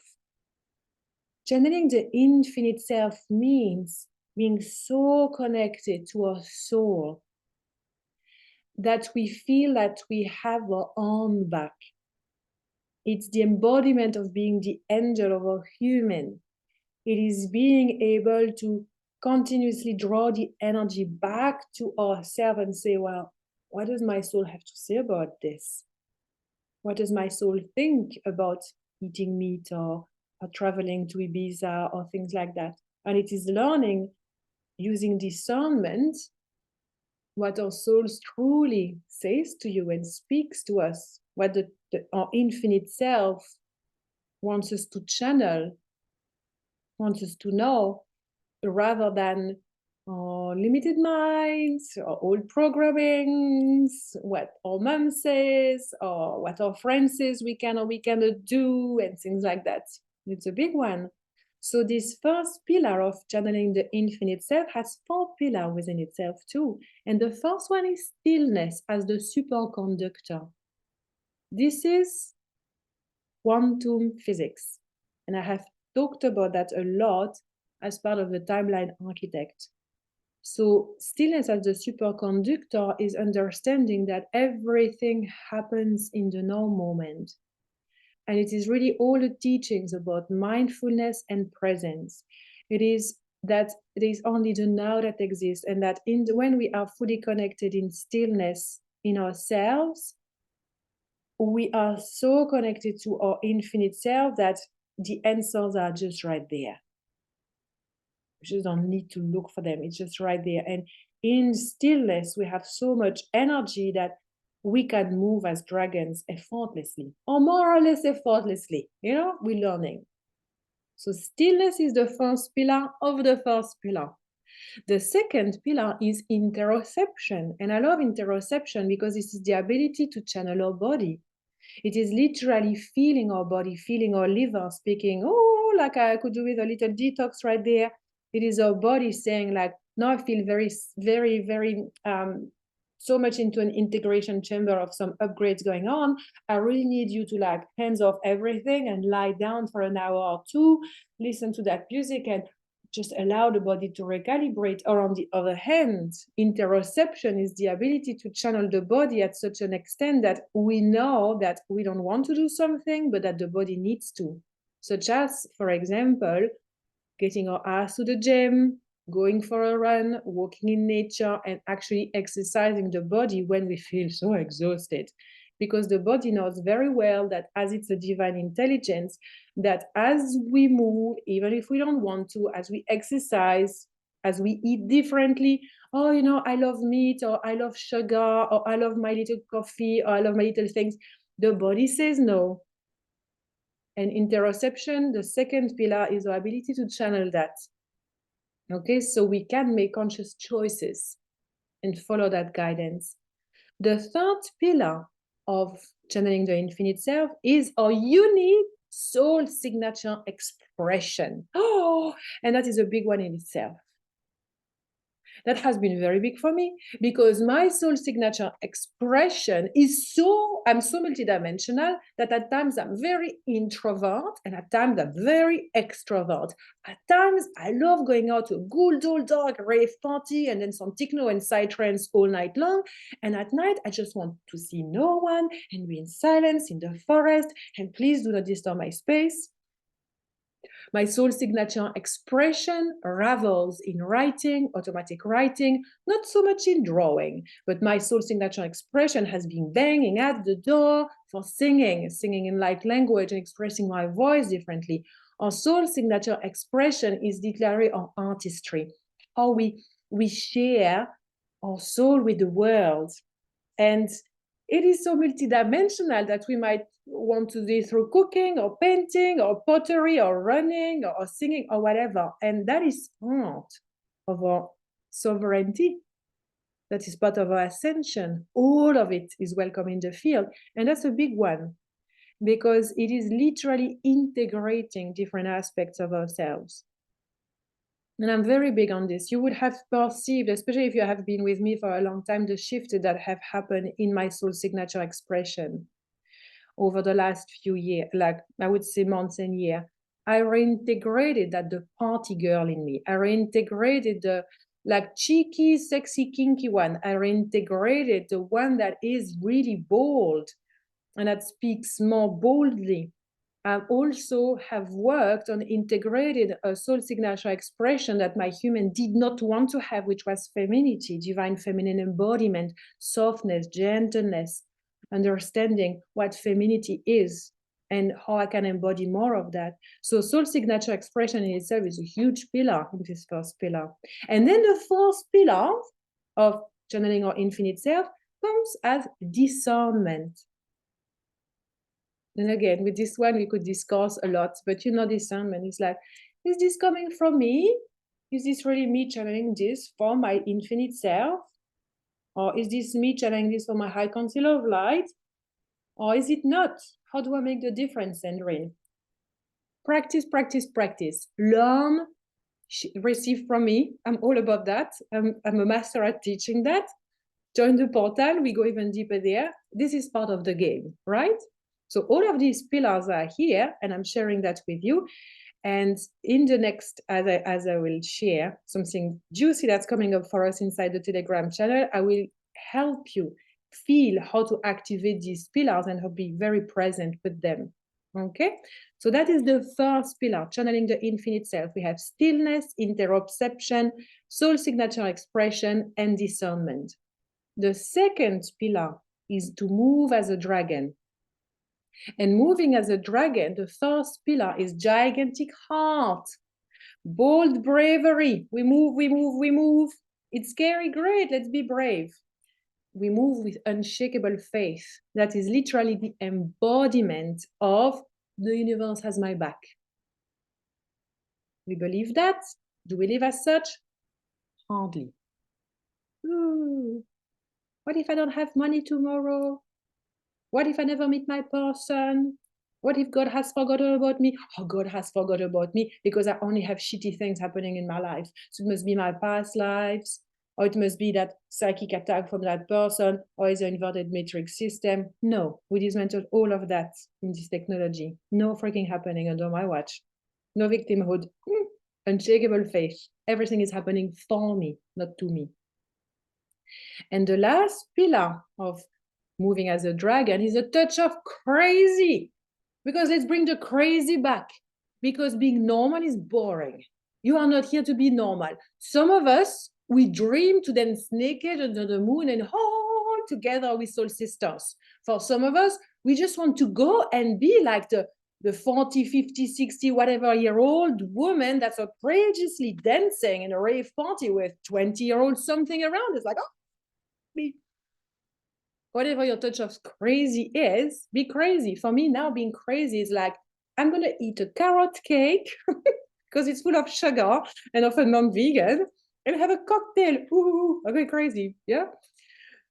Channeling the infinite self means being so connected to our soul that we feel that we have our own back. It's the embodiment of being the angel of our human. It is being able to continuously draw the energy back to ourselves and say, well, what does my soul have to say about this? What does my soul think about eating meat or traveling to Ibiza or things like that? And it is learning, using discernment, what our souls truly says to you and speaks to us, what our infinite self wants us to channel, wants us to know, rather than limited minds or old programmings, what our mom says or what our friend says we can or we cannot do, and things like that. It's a big one. So this first pillar of channeling the infinite self has 4 pillars within itself too. And the first one is stillness as the superconductor. This is quantum physics. And I have talked about that a lot as part of the timeline architect. So stillness as the superconductor is understanding that everything happens in the now moment. And it is really all the teachings about mindfulness and presence. It is that it is only the now that exists, and that when we are fully connected in stillness in ourselves, we are so connected to our infinite self that the answers are just right there. We just don't need to look for them. It's just right there. And in stillness, we have so much energy that we can move as dragons effortlessly, or more or less effortlessly. We're learning. So stillness is the first pillar of the first pillar. The second pillar is interoception. And I love interoception because this is the ability to channel our body. It is literally feeling our body, feeling our liver speaking, oh, like I could do with a little detox right there. It is our body saying, like, now I feel very, very, very, so much into an integration chamber of some upgrades going on. I really need you to like hands off everything and lie down for an hour or two, listen to that music and just allow the body to recalibrate. Or on the other hand, interoception is the ability to channel the body at such an extent that we know that we don't want to do something, but that the body needs to. Such as, for example, getting our ass to the gym, going for a run, walking in nature, and actually exercising the body when we feel so exhausted. Because the body knows very well that as it's a divine intelligence, that as we move, even if we don't want to, as we exercise, as we eat differently, oh, I love meat, or I love sugar, or I love my little coffee, or I love my little things, the body says no. And interoception, the second pillar, is our ability to channel that. Okay, so we can make conscious choices and follow that guidance. The third pillar of channeling the infinite self is our unique soul signature expression. Oh, and that is a big one in itself. That has been very big for me because my soul signature expression is I'm so multidimensional that at times I'm very introvert and at times I'm very extrovert. At times I love going out to a good old dark rave party and then some techno and psytrance all night long. And at night I just want to see no one and be in silence in the forest, and please do not disturb my space. My soul signature expression revels in writing, automatic writing, not so much in drawing, but my soul signature expression has been banging at the door for singing in light language and expressing my voice differently. Our soul signature expression is literally our artistry, how we share our soul with the world. And it is so multidimensional that we might want to do it through cooking or painting or pottery or running or singing or whatever. And that is part of our sovereignty. That is part of our ascension. All of it is welcome in the field. And that's a big one. because it is literally integrating different aspects of ourselves. And I'm very big on this. You would have perceived, especially if you have been with me for a long time, the shift that have happened in my soul signature expression over the last few years, like I would say months and years. I reintegrated that the party girl in me. I reintegrated the like cheeky, sexy, kinky one. I reintegrated the one that is really bold and that speaks more boldly. I also have worked on integrated a soul signature expression that my human did not want to have, which was femininity, divine feminine embodiment, softness, gentleness, understanding what femininity is and how I can embody more of that. So soul signature expression in itself is a huge pillar in this first pillar. And then the fourth pillar of channeling our infinite self comes as discernment. And again, with this one, we could discuss a lot, but discernment is like, is this coming from me? Is this really me channeling this for my infinite self? Or is this me channeling this for my high council of light? Or is it not? How do I make the difference, Sandrine? Practice, practice, practice. Learn, receive from me. I'm all about that. I'm a master at teaching that. Join the portal. We go even deeper there. This is part of the game, right? So all of these pillars are here, and I'm sharing that with you. And in the next, as I will share something juicy that's coming up for us inside the Telegram channel, I will help you feel how to activate these pillars and how to be very present with them. Okay, so that is the first pillar, channeling the infinite self. We have stillness, interoception, soul signature expression, and discernment. The second pillar is to move as a dragon. And moving as a dragon, the first pillar is gigantic heart, bold bravery. We move, we move, we move. It's scary, great, let's be brave. We move with unshakable faith. That is literally the embodiment of the universe has my back. We believe that. Do we live as such? Hardly. Ooh. What if I don't have money tomorrow? What if I never meet my person? What if God has forgotten about me? Oh, God has forgotten about me because I only have shitty things happening in my life. So it must be my past lives, or it must be that psychic attack from that person, or is an inverted matrix system. No, we dismantled all of that in this technology. No freaking happening under my watch. No victimhood. Unshakable faith. Everything is happening for me, not to me. And the last pillar of moving as a dragon is a touch of crazy, because let's bring the crazy back, because being normal is boring. You are not here to be normal. Some of us, we dream to dance naked under the moon and all together with soul sisters. For some of us, we just want to go and be like the 40, 50, 60, whatever year old woman that's outrageously dancing in a rave party with 20-year-olds something around. It's like, oh, me. Whatever your touch of crazy is, be crazy. For me now, being crazy is like, I'm going to eat a carrot cake because it's full of sugar and often non-vegan, and have a cocktail. Ooh, I'm going crazy. Yeah.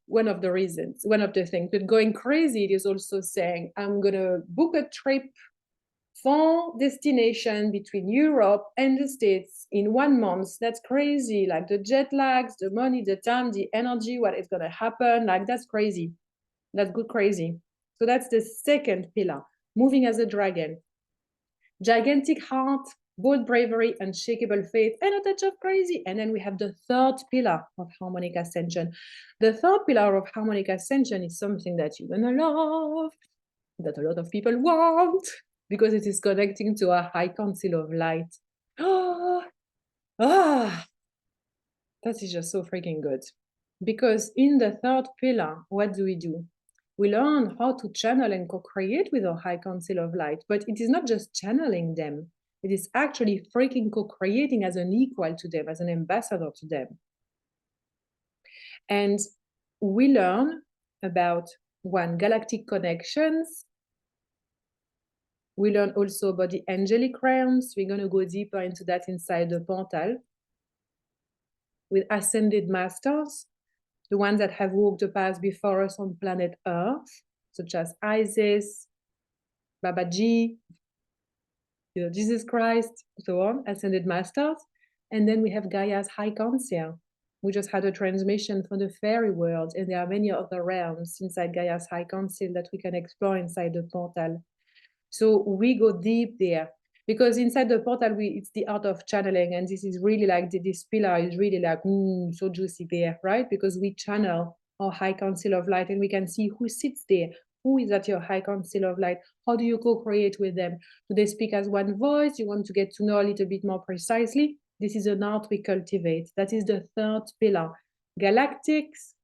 One of the reasons, one of the things. But going crazy, it is also saying, I'm going to book a trip for destination between Europe and the States in 1 month. That's crazy. Like the jet lags, the money, the time, the energy, what is going to happen. Like that's crazy. That's good crazy. So that's the second pillar, moving as a dragon. Gigantic heart, bold bravery, unshakable faith, and a touch of crazy. And then we have the third pillar of Harmonic Ascension. The third pillar of Harmonic Ascension is something that you're gonna love, that a lot of people want, because it is connecting to a high council of light. That is just so freaking good. Because in the third pillar, what do? We learn how to channel and co-create with our high council of light, but it is not just channeling them. It is actually freaking co-creating as an equal to them, as an ambassador to them. And we learn about galactic connections. We learn also about the angelic realms. We're going to go deeper into that inside the portal with ascended masters, the ones that have walked the path before us on planet Earth, such as Isis, Babaji, Jesus Christ, so on, ascended masters. And then we have Gaia's High Council. We just had a transmission from the fairy world, and there are many other realms inside Gaia's High Council that we can explore inside the portal. So we go deep there, because inside the portal, it's the art of channeling, and this is really like this pillar is really like so juicy there, right? Because we channel our High Council of Light, and we can see who sits there. Who is at your High Council of Light? How do you co-create with them? Do they speak as one voice? You want to get to know a little bit more precisely? This is an art we cultivate. That is the third pillar. Galactics,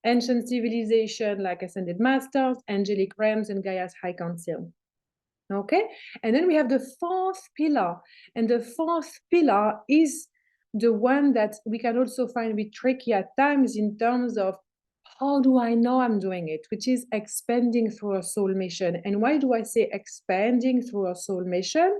ancient civilization like ascended masters, angelic realms, and Gaia's High Council. Okay, and then we have the fourth pillar, and the fourth pillar is the one that we can also find a bit tricky at times in terms of how do I know I'm doing it, which is expanding through a soul mission. And why do I say expanding through a soul mission?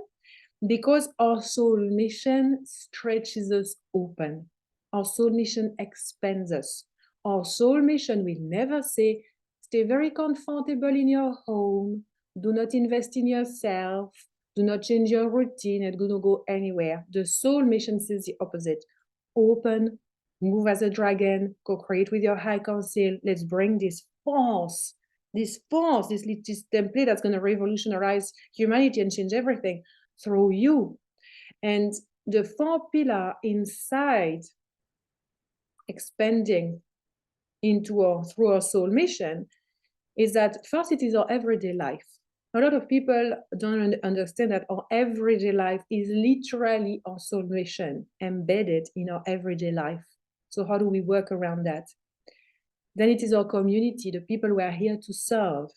Because our soul mission stretches us open. Our soul mission expands us. Our soul mission will never say, stay very comfortable in your home, do not invest in yourself, do not change your routine, and do not go anywhere. The soul mission says the opposite. Open, move as a dragon, co-create with your high council. Let's bring this force, this template that's going to revolutionize humanity and change everything through you. And the fourth pillar inside expanding through our soul mission is that first, it is our everyday life. A lot of people don't understand that our everyday life is literally our soul mission embedded in our everyday life. So how do we work around that? Then it is our community, the people who are here to serve,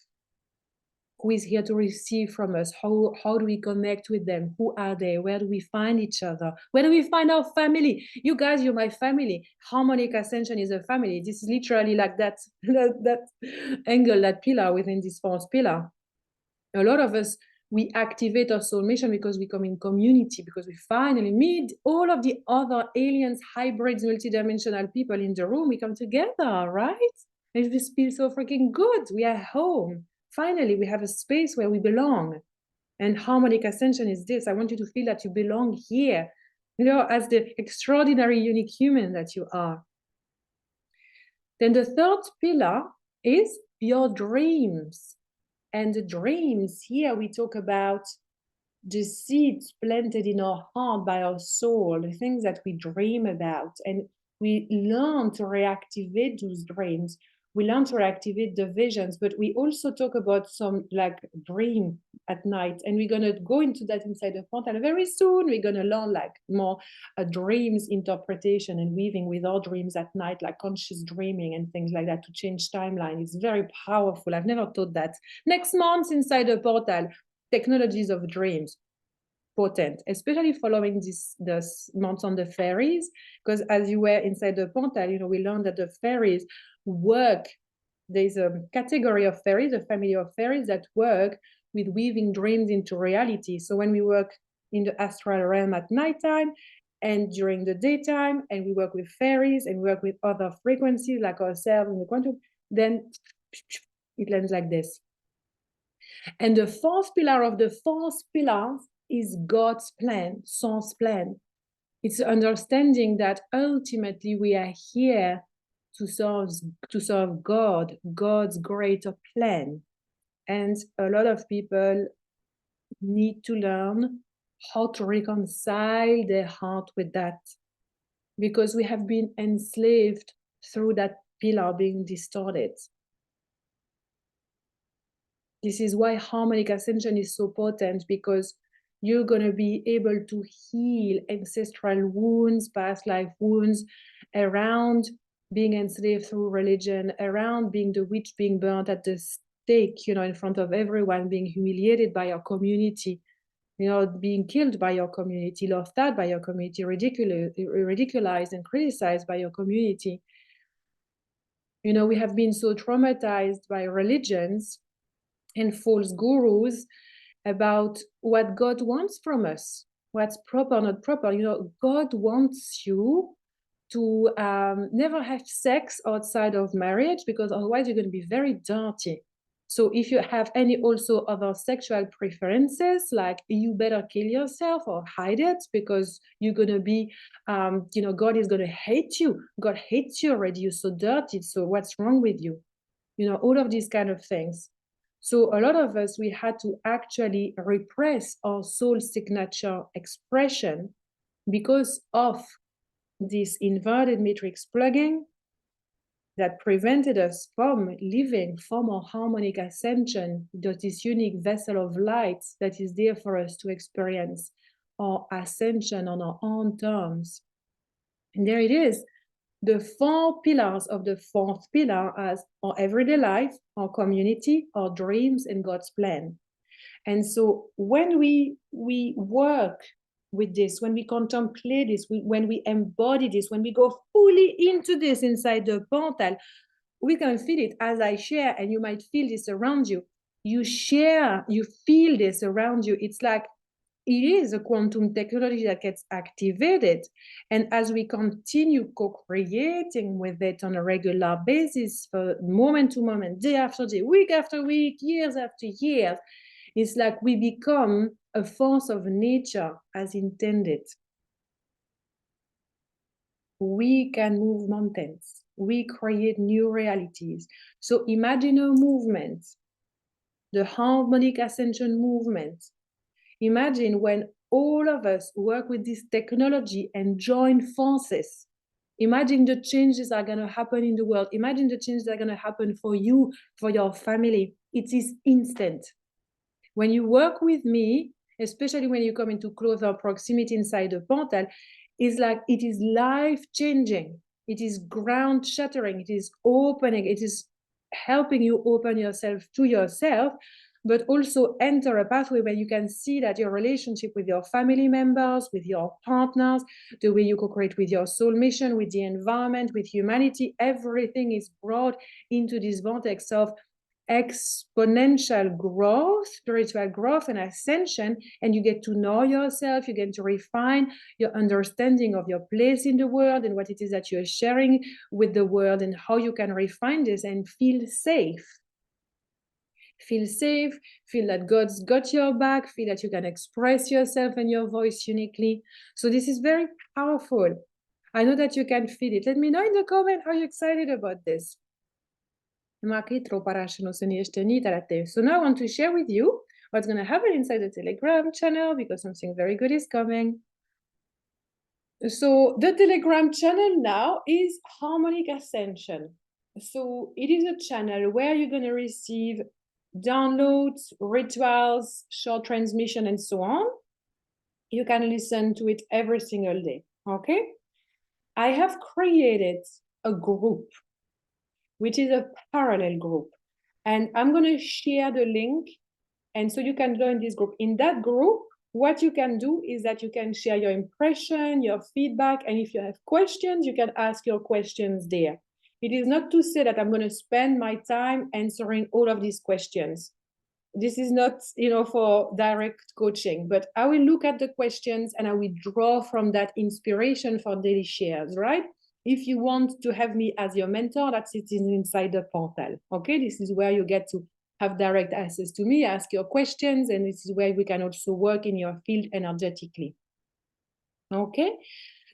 who is here to receive from us. How do we connect with them? Who are they? Where do we find each other? Where do we find our family? You guys, you're my family. Harmonic Ascension is a family. This is literally like that angle, that pillar within this fourth pillar. A lot of us, we activate our soul mission because we come in community, because we finally meet all of the other aliens, hybrids, multidimensional people in the room. We come together, right? And we feel so freaking good. We are home. Finally, we have a space where we belong. And Harmonic Ascension is this. I want you to feel that you belong here, as the extraordinary, unique human that you are. Then the third pillar is your dreams. And the dreams, here we talk about the seeds planted in our heart by our soul, the things that we dream about. And we learn to reactivate those dreams. We learn to reactivate the visions, but we also talk about some like dream at night. And we're going to go into that inside the portal very soon. We're going to learn like more dreams interpretation and weaving with our dreams at night, like conscious dreaming and things like that to change timeline. It's very powerful. I've never taught that. Next month inside the portal, technologies of dreams. Potent, especially following this month on the fairies, because as you were inside the portal, we learned that the fairies work. There's a category of fairies, a family of fairies that work with weaving dreams into reality. So when we work in the astral realm at nighttime and during the daytime, and we work with fairies and we work with other frequencies like ourselves in the quantum, then it lands like this. And the fourth pillar of the fourth pillar is God's plan, Source plan. It's understanding that ultimately we are here to serve God, God's greater plan. And a lot of people need to learn how to reconcile their heart with that, because we have been enslaved through that pillar being distorted. This is why Harmonic Ascension is so potent, because you're going to be able to heal ancestral wounds, past life wounds, around being enslaved through religion, around being the witch being burnt at the stake, in front of everyone, being humiliated by your community, being killed by your community, laughed at by your community, ridiculized and criticized by your community. We have been so traumatized by religions and false gurus about what God wants from us, what's proper, not proper. God wants you to never have sex outside of marriage, because otherwise you're going to be very dirty. So if you have any also other sexual preferences, like you better kill yourself or hide it because you're going to be, God is going to hate you. God hates you already. You're so dirty. So what's wrong with you? All of these kind of things. So a lot of us, we had to actually repress our soul signature expression because of this inverted matrix plugging that prevented us from living from our harmonic ascension, this unique vessel of light that is there for us to experience our ascension on our own terms. And there it is. The 4 pillars of the 4th pillar as our everyday life, our community, our dreams, and God's plan. And so when we work with this, when we contemplate this, when we embody this, when we go fully into this inside the portal, we can feel it as I share, and you might feel this around you. You share, you feel this around you. It's like it is a quantum technology that gets activated. And as we continue co-creating with it on a regular basis, for moment to moment, day after day, week after week, years after years, it's like we become a force of nature as intended. We can move mountains. We create new realities. So imagine a movement, the Harmonic Ascension movement. Imagine when all of us work with this technology and join forces. Imagine the changes that are going to happen in the world. Imagine the changes that are going to happen for you, for your family. It is instant. When you work with me, especially when you come into closer proximity inside the portal, it's like it is life-changing. It is ground-shattering. It is opening. It is helping you open yourself to yourself, but also enter a pathway where you can see that your relationship with your family members, with your partners, the way you co-create with your soul mission, with the environment, with humanity, everything is brought into this vortex of exponential growth, spiritual growth and ascension, and you get to know yourself, you get to refine your understanding of your place in the world and what it is that you're sharing with the world and how you can refine this and feel safe. Feel safe, feel that God's got your back, feel that you can express yourself and your voice uniquely. So this is very powerful. I know that you can feel it. Let me know in the comment, are you excited about this? So now I want to share with you what's going to happen inside the Telegram channel because something very good is coming. So the Telegram channel now is Harmonic Ascension. So it is a channel where you're going to receive downloads, rituals, short transmission, and so on. You can listen to it every single day, okay? I have created a group, which is a parallel group. And I'm going to share the link. And so you can join this group. In that group, what you can do is that you can share your impression, your feedback. And if you have questions, you can ask your questions there. It is not to say that I'm going to spend my time answering all of these questions. This is not, for direct coaching, but I will look at the questions and I will draw from that inspiration for daily shares, right? If you want to have me as your mentor, that's it inside the portal. Okay, this is where you get to have direct access to me, ask your questions, and this is where we can also work in your field energetically. Okay,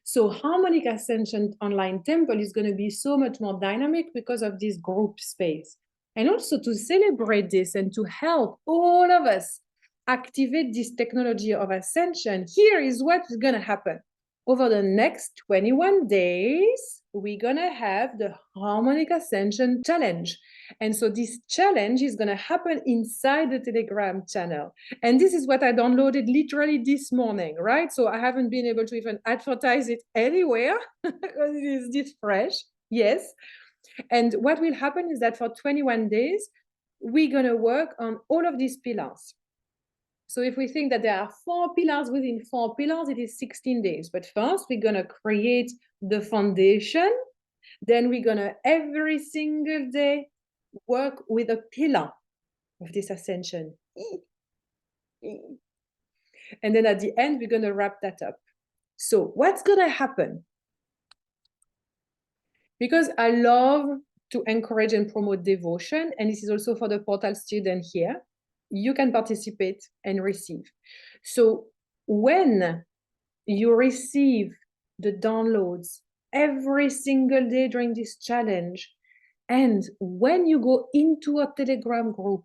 so Harmonic Ascension Online Temple is going to be so much more dynamic because of this group space. And also to celebrate this and to help all of us activate this technology of ascension, here is what's going to happen. Over the next 21 days, we're going to have the Harmonic Ascension Challenge. And so this challenge is going to happen inside the Telegram channel. And this is what I downloaded literally this morning, right? So I haven't been able to even advertise it anywhere because it is this fresh. Yes. And what will happen is that for 21 days, we're going to work on all of these pillars. So if we think that there are 4 pillars within 4 pillars, it is 16 days. But first, we're going to create the foundation. Then we're going to every single day work with a pillar of this ascension. And then at the end, we're going to wrap that up. So what's going to happen? Because I love to encourage and promote devotion. And this is also for the portal student here. You can participate and receive. So when you receive the downloads every single day during this challenge, and when you go into a Telegram group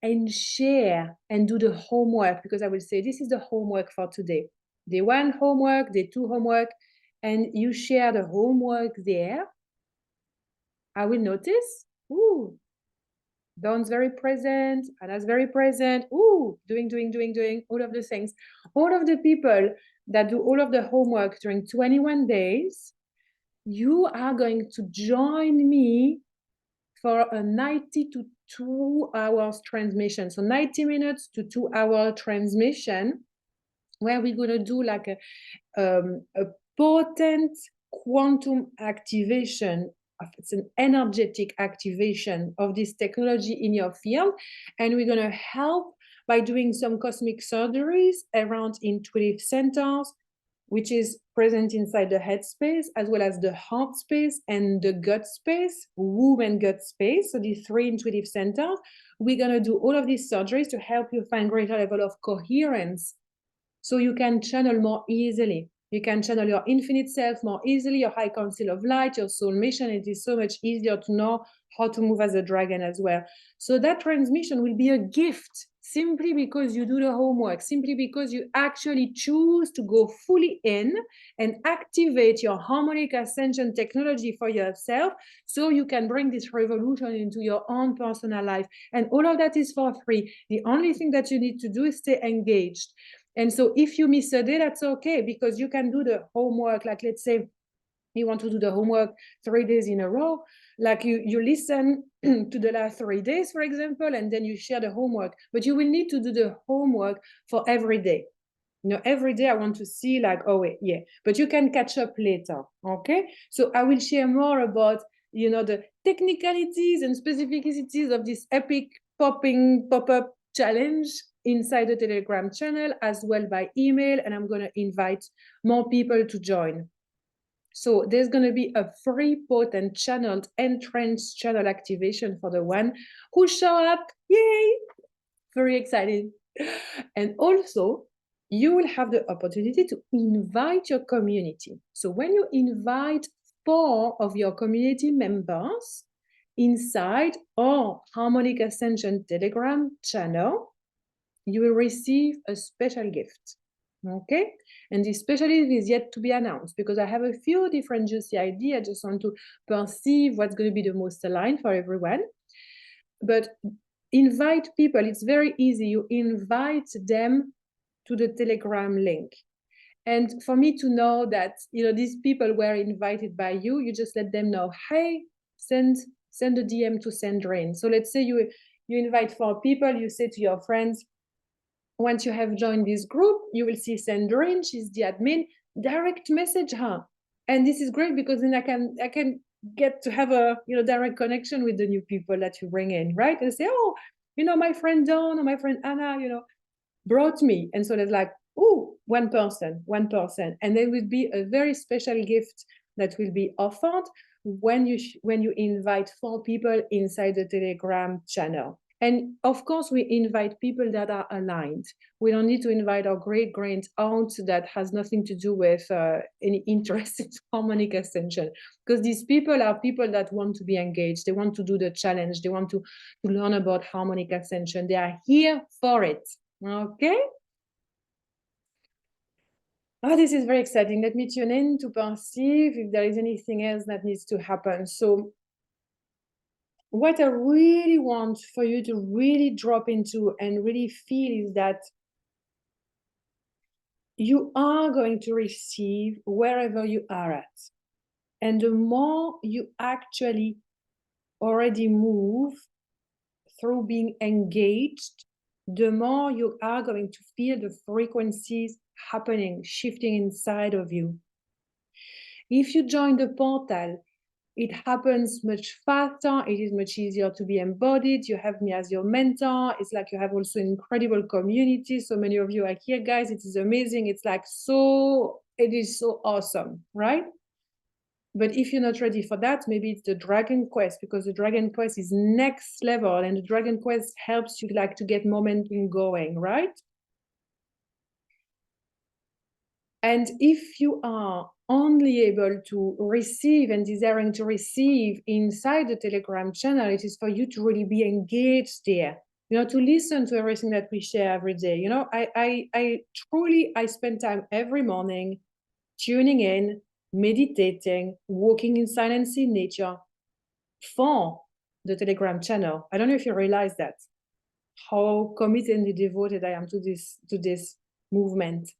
and share and do the homework, because I will say this is the homework for today. Day 1 homework, day 2 homework, and you share the homework there, I will notice, ooh, Dawn's very present, Anna's very present, ooh, doing, all of the things. All of the people that do all of the homework during 21 days, you are going to join me for a 90 to 2 hours transmission. So 90 minutes to 2 hour transmission, where we're going to do like a potent quantum activation. It's an energetic activation of this technology in your field. And we're going to help by doing some cosmic surgeries around intuitive centers, which is present inside the head space, as well as the heart space and the gut space, womb and gut space. So these 3 intuitive centers, we're going to do all of these surgeries to help you find greater level of coherence, so you can channel more easily. You can channel your infinite self more easily, your high council of light, your soul mission. It is so much easier to know how to move as a dragon as well. So that transmission will be a gift, simply because you do the homework, simply because you actually choose to go fully in and activate your harmonic ascension technology for yourself, so you can bring this revolution into your own personal life. And all of that is for free. The only thing that you need to do is stay engaged. And so if you miss a day, that's okay, because you can do the homework. Like, let's say you want to do the homework 3 days in a row, like you listen to the last 3 days, for example, and then you share the homework. But you will need to do the homework for every day. You know, every day I want to see, like, oh wait, yeah, but you can catch up later. Okay, so I will share more about, you know, the technicalities and specificities of this epic pop-up challenge inside the Telegram channel, as well by email, and I'm going to invite more people to join. So there's going to be a free potent channeled entrance channel activation for the one who show up. Yay! Very excited. And also, you will have the opportunity to invite your community. So when you invite 4 of your community members inside our Harmonic Ascension Telegram channel, you will receive a special gift. Okay, and this special gift is yet to be announced, because I have a few different juicy ideas. I just want to perceive what's going to be the most aligned for everyone. But invite people. It's very easy. You invite them to the Telegram link. And for me to know that, you know, these people were invited by you, you just let them know, hey, send a DM to Sandrine. So let's say you invite 4 people, you say to your friends, once you have joined this group, you will see Sandrine, she's the admin, direct message her. And this is great, because then I can get to have a, you know, direct connection with the new people that you bring in, right? And say, oh, you know, my friend Dawn or my friend Anna, you know, brought me. And so there's like, oh, one person. And there will be a very special gift that will be offered when you invite 4 people inside the Telegram channel. And of course, we invite people that are aligned. We don't need to invite our great aunt that has nothing to do with any interest in harmonic ascension, because these people are people that want to be engaged. They want to do the challenge. They want to learn about harmonic ascension. They are here for it. Okay. Oh, this is very exciting. Let me tune in to perceive if there is anything else that needs to happen. So what I really want for you to really drop into and really feel is that you are going to receive wherever you are at. And the more you actually already move through being engaged, the more you are going to feel the frequencies happening, shifting inside of you. If you join the portal, it happens much faster. It is much easier to be embodied. You have me as your mentor. It's like you have also an incredible community. So many of you are here, guys. It is amazing. It's like it is so awesome, right? But if you're not ready for that, maybe it's the Dragon Quest, because the Dragon Quest is next level, and the Dragon Quest helps you like to get momentum going, right? And if you are only able to receive and desiring to receive inside the Telegram channel, it is for you to really be engaged there, you know, to listen to everything that we share every day. You know, I truly, I spend time every morning tuning in, meditating, walking in silence in nature for the Telegram channel. I don't know if you realize that, how committed and devoted I am to this movement.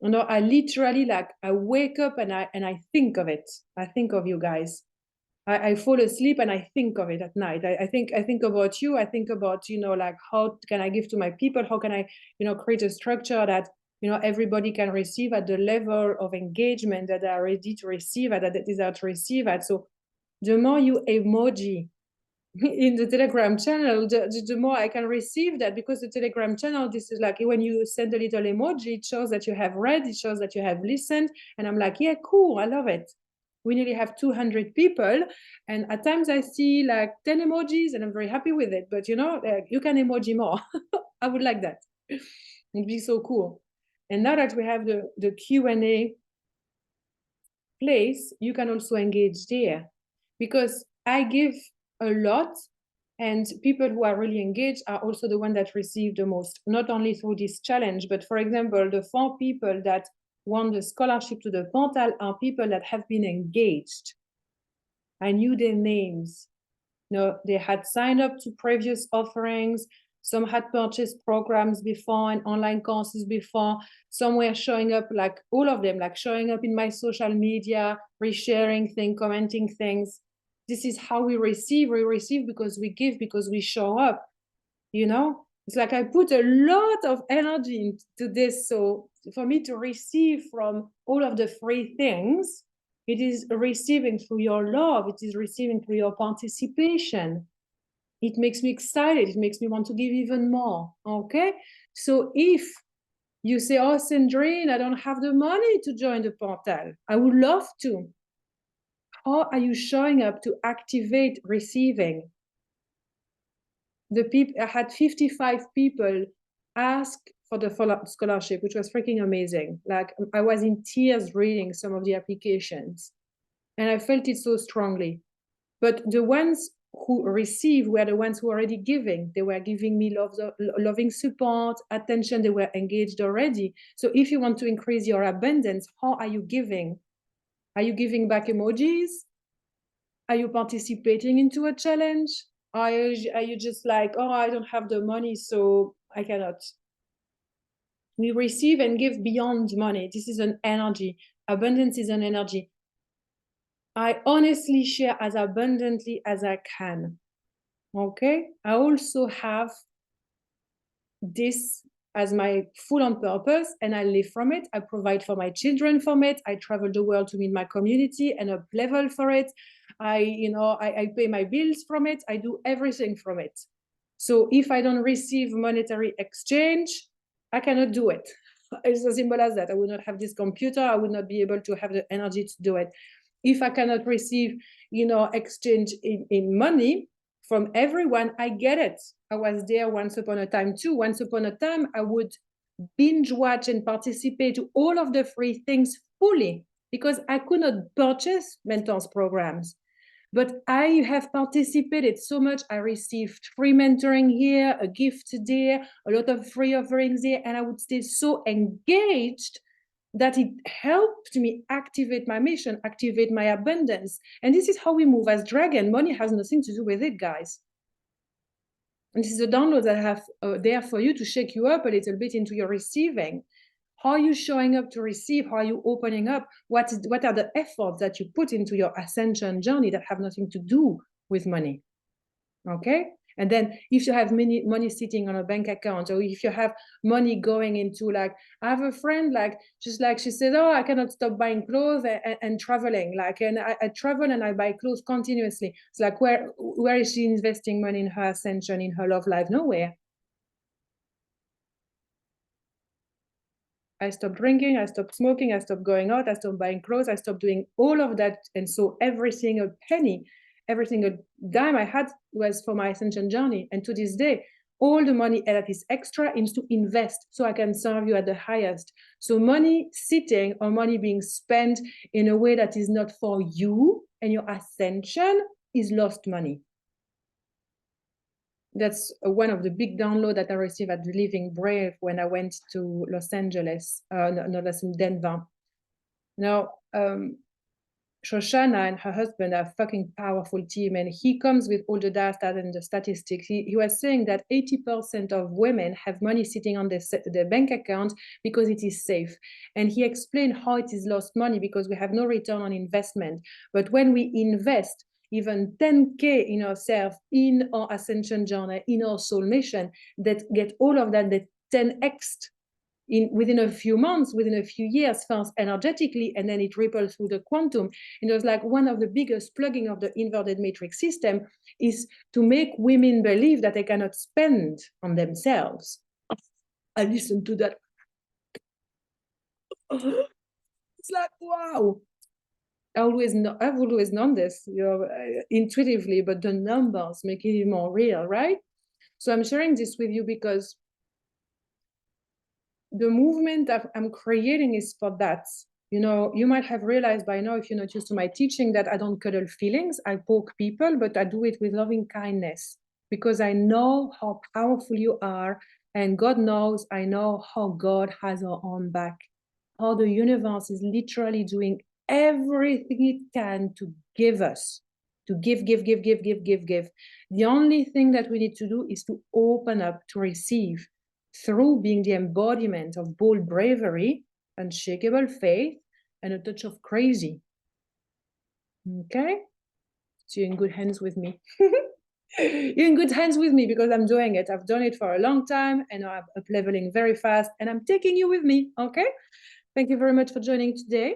You know, I literally like, I wake up and I think of it. I think of you guys. I fall asleep and I think of it at night. I think about you. I think about, you know, like, how can I give to my people? How can I, you know, create a structure that, you know, everybody can receive at the level of engagement that they are ready to receive at, that they desire to receive at. So the more you emoji in the Telegram channel, the more I can receive that, because the Telegram channel, this is like when you send a little emoji, it shows that you have read, it shows that you have listened. And I'm like, yeah, cool, I love it. We nearly have 200 people. And at times I see like 10 emojis and I'm very happy with it. But you know, you can emoji more. I would like that. It'd be so cool. And now that we have the Q&A place, you can also engage there, because I give a lot, and people who are really engaged are also the ones that receive the most, not only through this challenge, but for example, the 4 people that won the scholarship to the portal are people that have been engaged. I knew their names. You know, they had signed up to previous offerings. Some had purchased programs before and online courses before. Some were showing up, like all of them, like showing up in my social media, resharing things, commenting things. This is how we receive. We receive because we give, because we show up, you know? It's like I put a lot of energy into this. So for me to receive from all of the free things, it is receiving through your love. It is receiving through your participation. It makes me excited. It makes me want to give even more. Okay. So if you say, oh, Sandrine, I don't have the money to join the portal, I would love to. How are you showing up to activate receiving? The people, I had 55 people ask for the follow-up scholarship, which was freaking amazing. Like, I was in tears reading some of the applications, and I felt it so strongly. But the ones who receive were the ones who are already giving. They were giving me loving support, attention. They were engaged already. So if you want to increase your abundance, how are you giving? Are you giving back emojis? Are you participating into a challenge? Are you just like, oh, I don't have the money, so I cannot? We receive and give beyond money. This is an energy. Abundance is an energy. I honestly share as abundantly as I can. Okay. I also have this as my full-on purpose, and I live from it. I provide for my children from it. I travel the world to meet my community and up level for it. I pay my bills from it. I do everything from it. So if I don't receive monetary exchange, I cannot do it. It's as simple as that. I would not have this computer. I would not be able to have the energy to do it. If I cannot receive, exchange in money from everyone, I get it. I was there once upon a time too. Once upon a time, I would binge watch and participate to all of the free things fully, because I could not purchase mentors programs. But I have participated so much. I received free mentoring here, a gift there, a lot of free offerings there, and I would stay so engaged that it helped me activate my mission, activate my abundance. And this is how we move as dragon. Money has nothing to do with it, guys. And this is a download that I have there for you to shake you up a little bit into your receiving. How are you showing up to receive? How are you opening up? What are the efforts that you put into your ascension journey that have nothing to do with money? Okay. And then if you have money sitting on a bank account, or if you have money going into, like, I have a friend, like, just like she said, oh, I cannot stop buying clothes and traveling. Like, and I travel and I buy clothes continuously. It's like, where is she investing money in her ascension, in her love life? Nowhere. I stopped drinking, I stopped smoking, I stopped going out, I stopped buying clothes, I stopped doing all of that. And so every single penny, every single dime I had was for my ascension journey. And to this day, all the money that is extra is to invest so I can serve you at the highest. So money sitting or money being spent in a way that is not for you and your ascension is lost money. That's one of the big downloads that I received at Living Brave when I went to Los Angeles, no, that's in Denver. Now, Shoshana and her husband are a fucking powerful team, and he comes with all the data and the statistics. He was saying that 80% of women have money sitting on their bank account because it is safe. And he explained how it is lost money because we have no return on investment. But when we invest even 10K in ourselves, in our ascension journey, in our soul mission, that get all of that 10x within a few months, within a few years, first energetically, and then it ripples through the quantum. And it was like one of the biggest plugging of the inverted matrix system is to make women believe that they cannot spend on themselves. I listened to that. It's like, wow. I've always known this, intuitively, but the numbers make it even more real, right? So I'm sharing this with you because the movement that I'm creating is for that. You might have realized by now, if you're not used to my teaching, that I don't cuddle feelings. I poke people, but I do it with loving kindness because I know how powerful you are. And God knows, I know how God has our own back, how the universe is literally doing everything it can to give us, to give. The only thing that we need to do is to open up to receive through being the embodiment of bold bravery, unshakable faith, and a touch of crazy. Okay? So you're in good hands with me. You're in good hands with me because I'm doing it. I've done it for a long time and I'm up leveling very fast and I'm taking you with me. Okay? Thank you very much for joining today.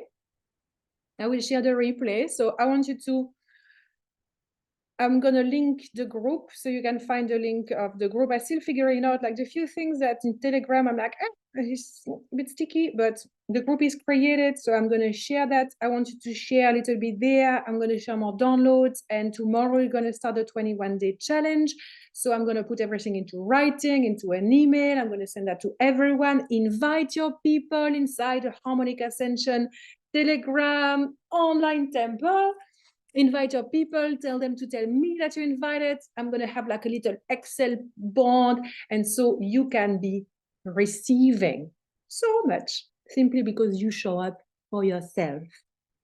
I will share the replay. So I want you to, I'm going to link the group so you can find the link of the group. I'm still figuring out like the few things that in Telegram, I'm like, it's a bit sticky, but the group is created. So I'm going to share that. I want you to share a little bit there. I'm going to share more downloads. And tomorrow we're going to start the 21-day challenge. So I'm going to put everything into writing, into an email. I'm going to send that to everyone. Invite your people inside the Harmonic Ascension Telegram online temple. Invite your people, tell them to tell me that you invited. I'm going to have like a little Excel bond. And so you can be receiving so much simply because you show up for yourself.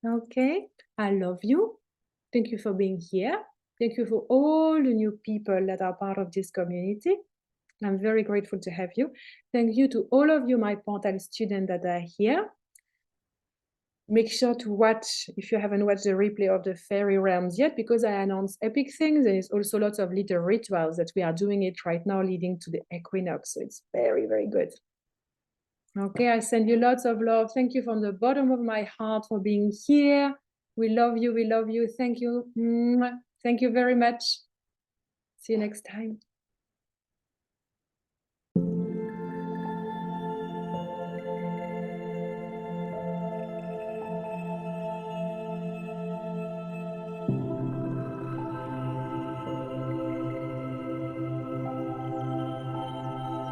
Okay? I love you. Thank you for being here. Thank you for all the new people that are part of this community. I'm very grateful to have you. Thank you to all of you, my portal students that are here. Make sure to watch, if you haven't watched the replay of the fairy realms yet, because I announced epic things. There's also lots of little rituals that we are doing it right now leading to the equinox. So it's very, very good. Okay, I send you lots of love. Thank you from the bottom of my heart for being here. We love you. We love you. Thank you. Thank you very much. See you next time.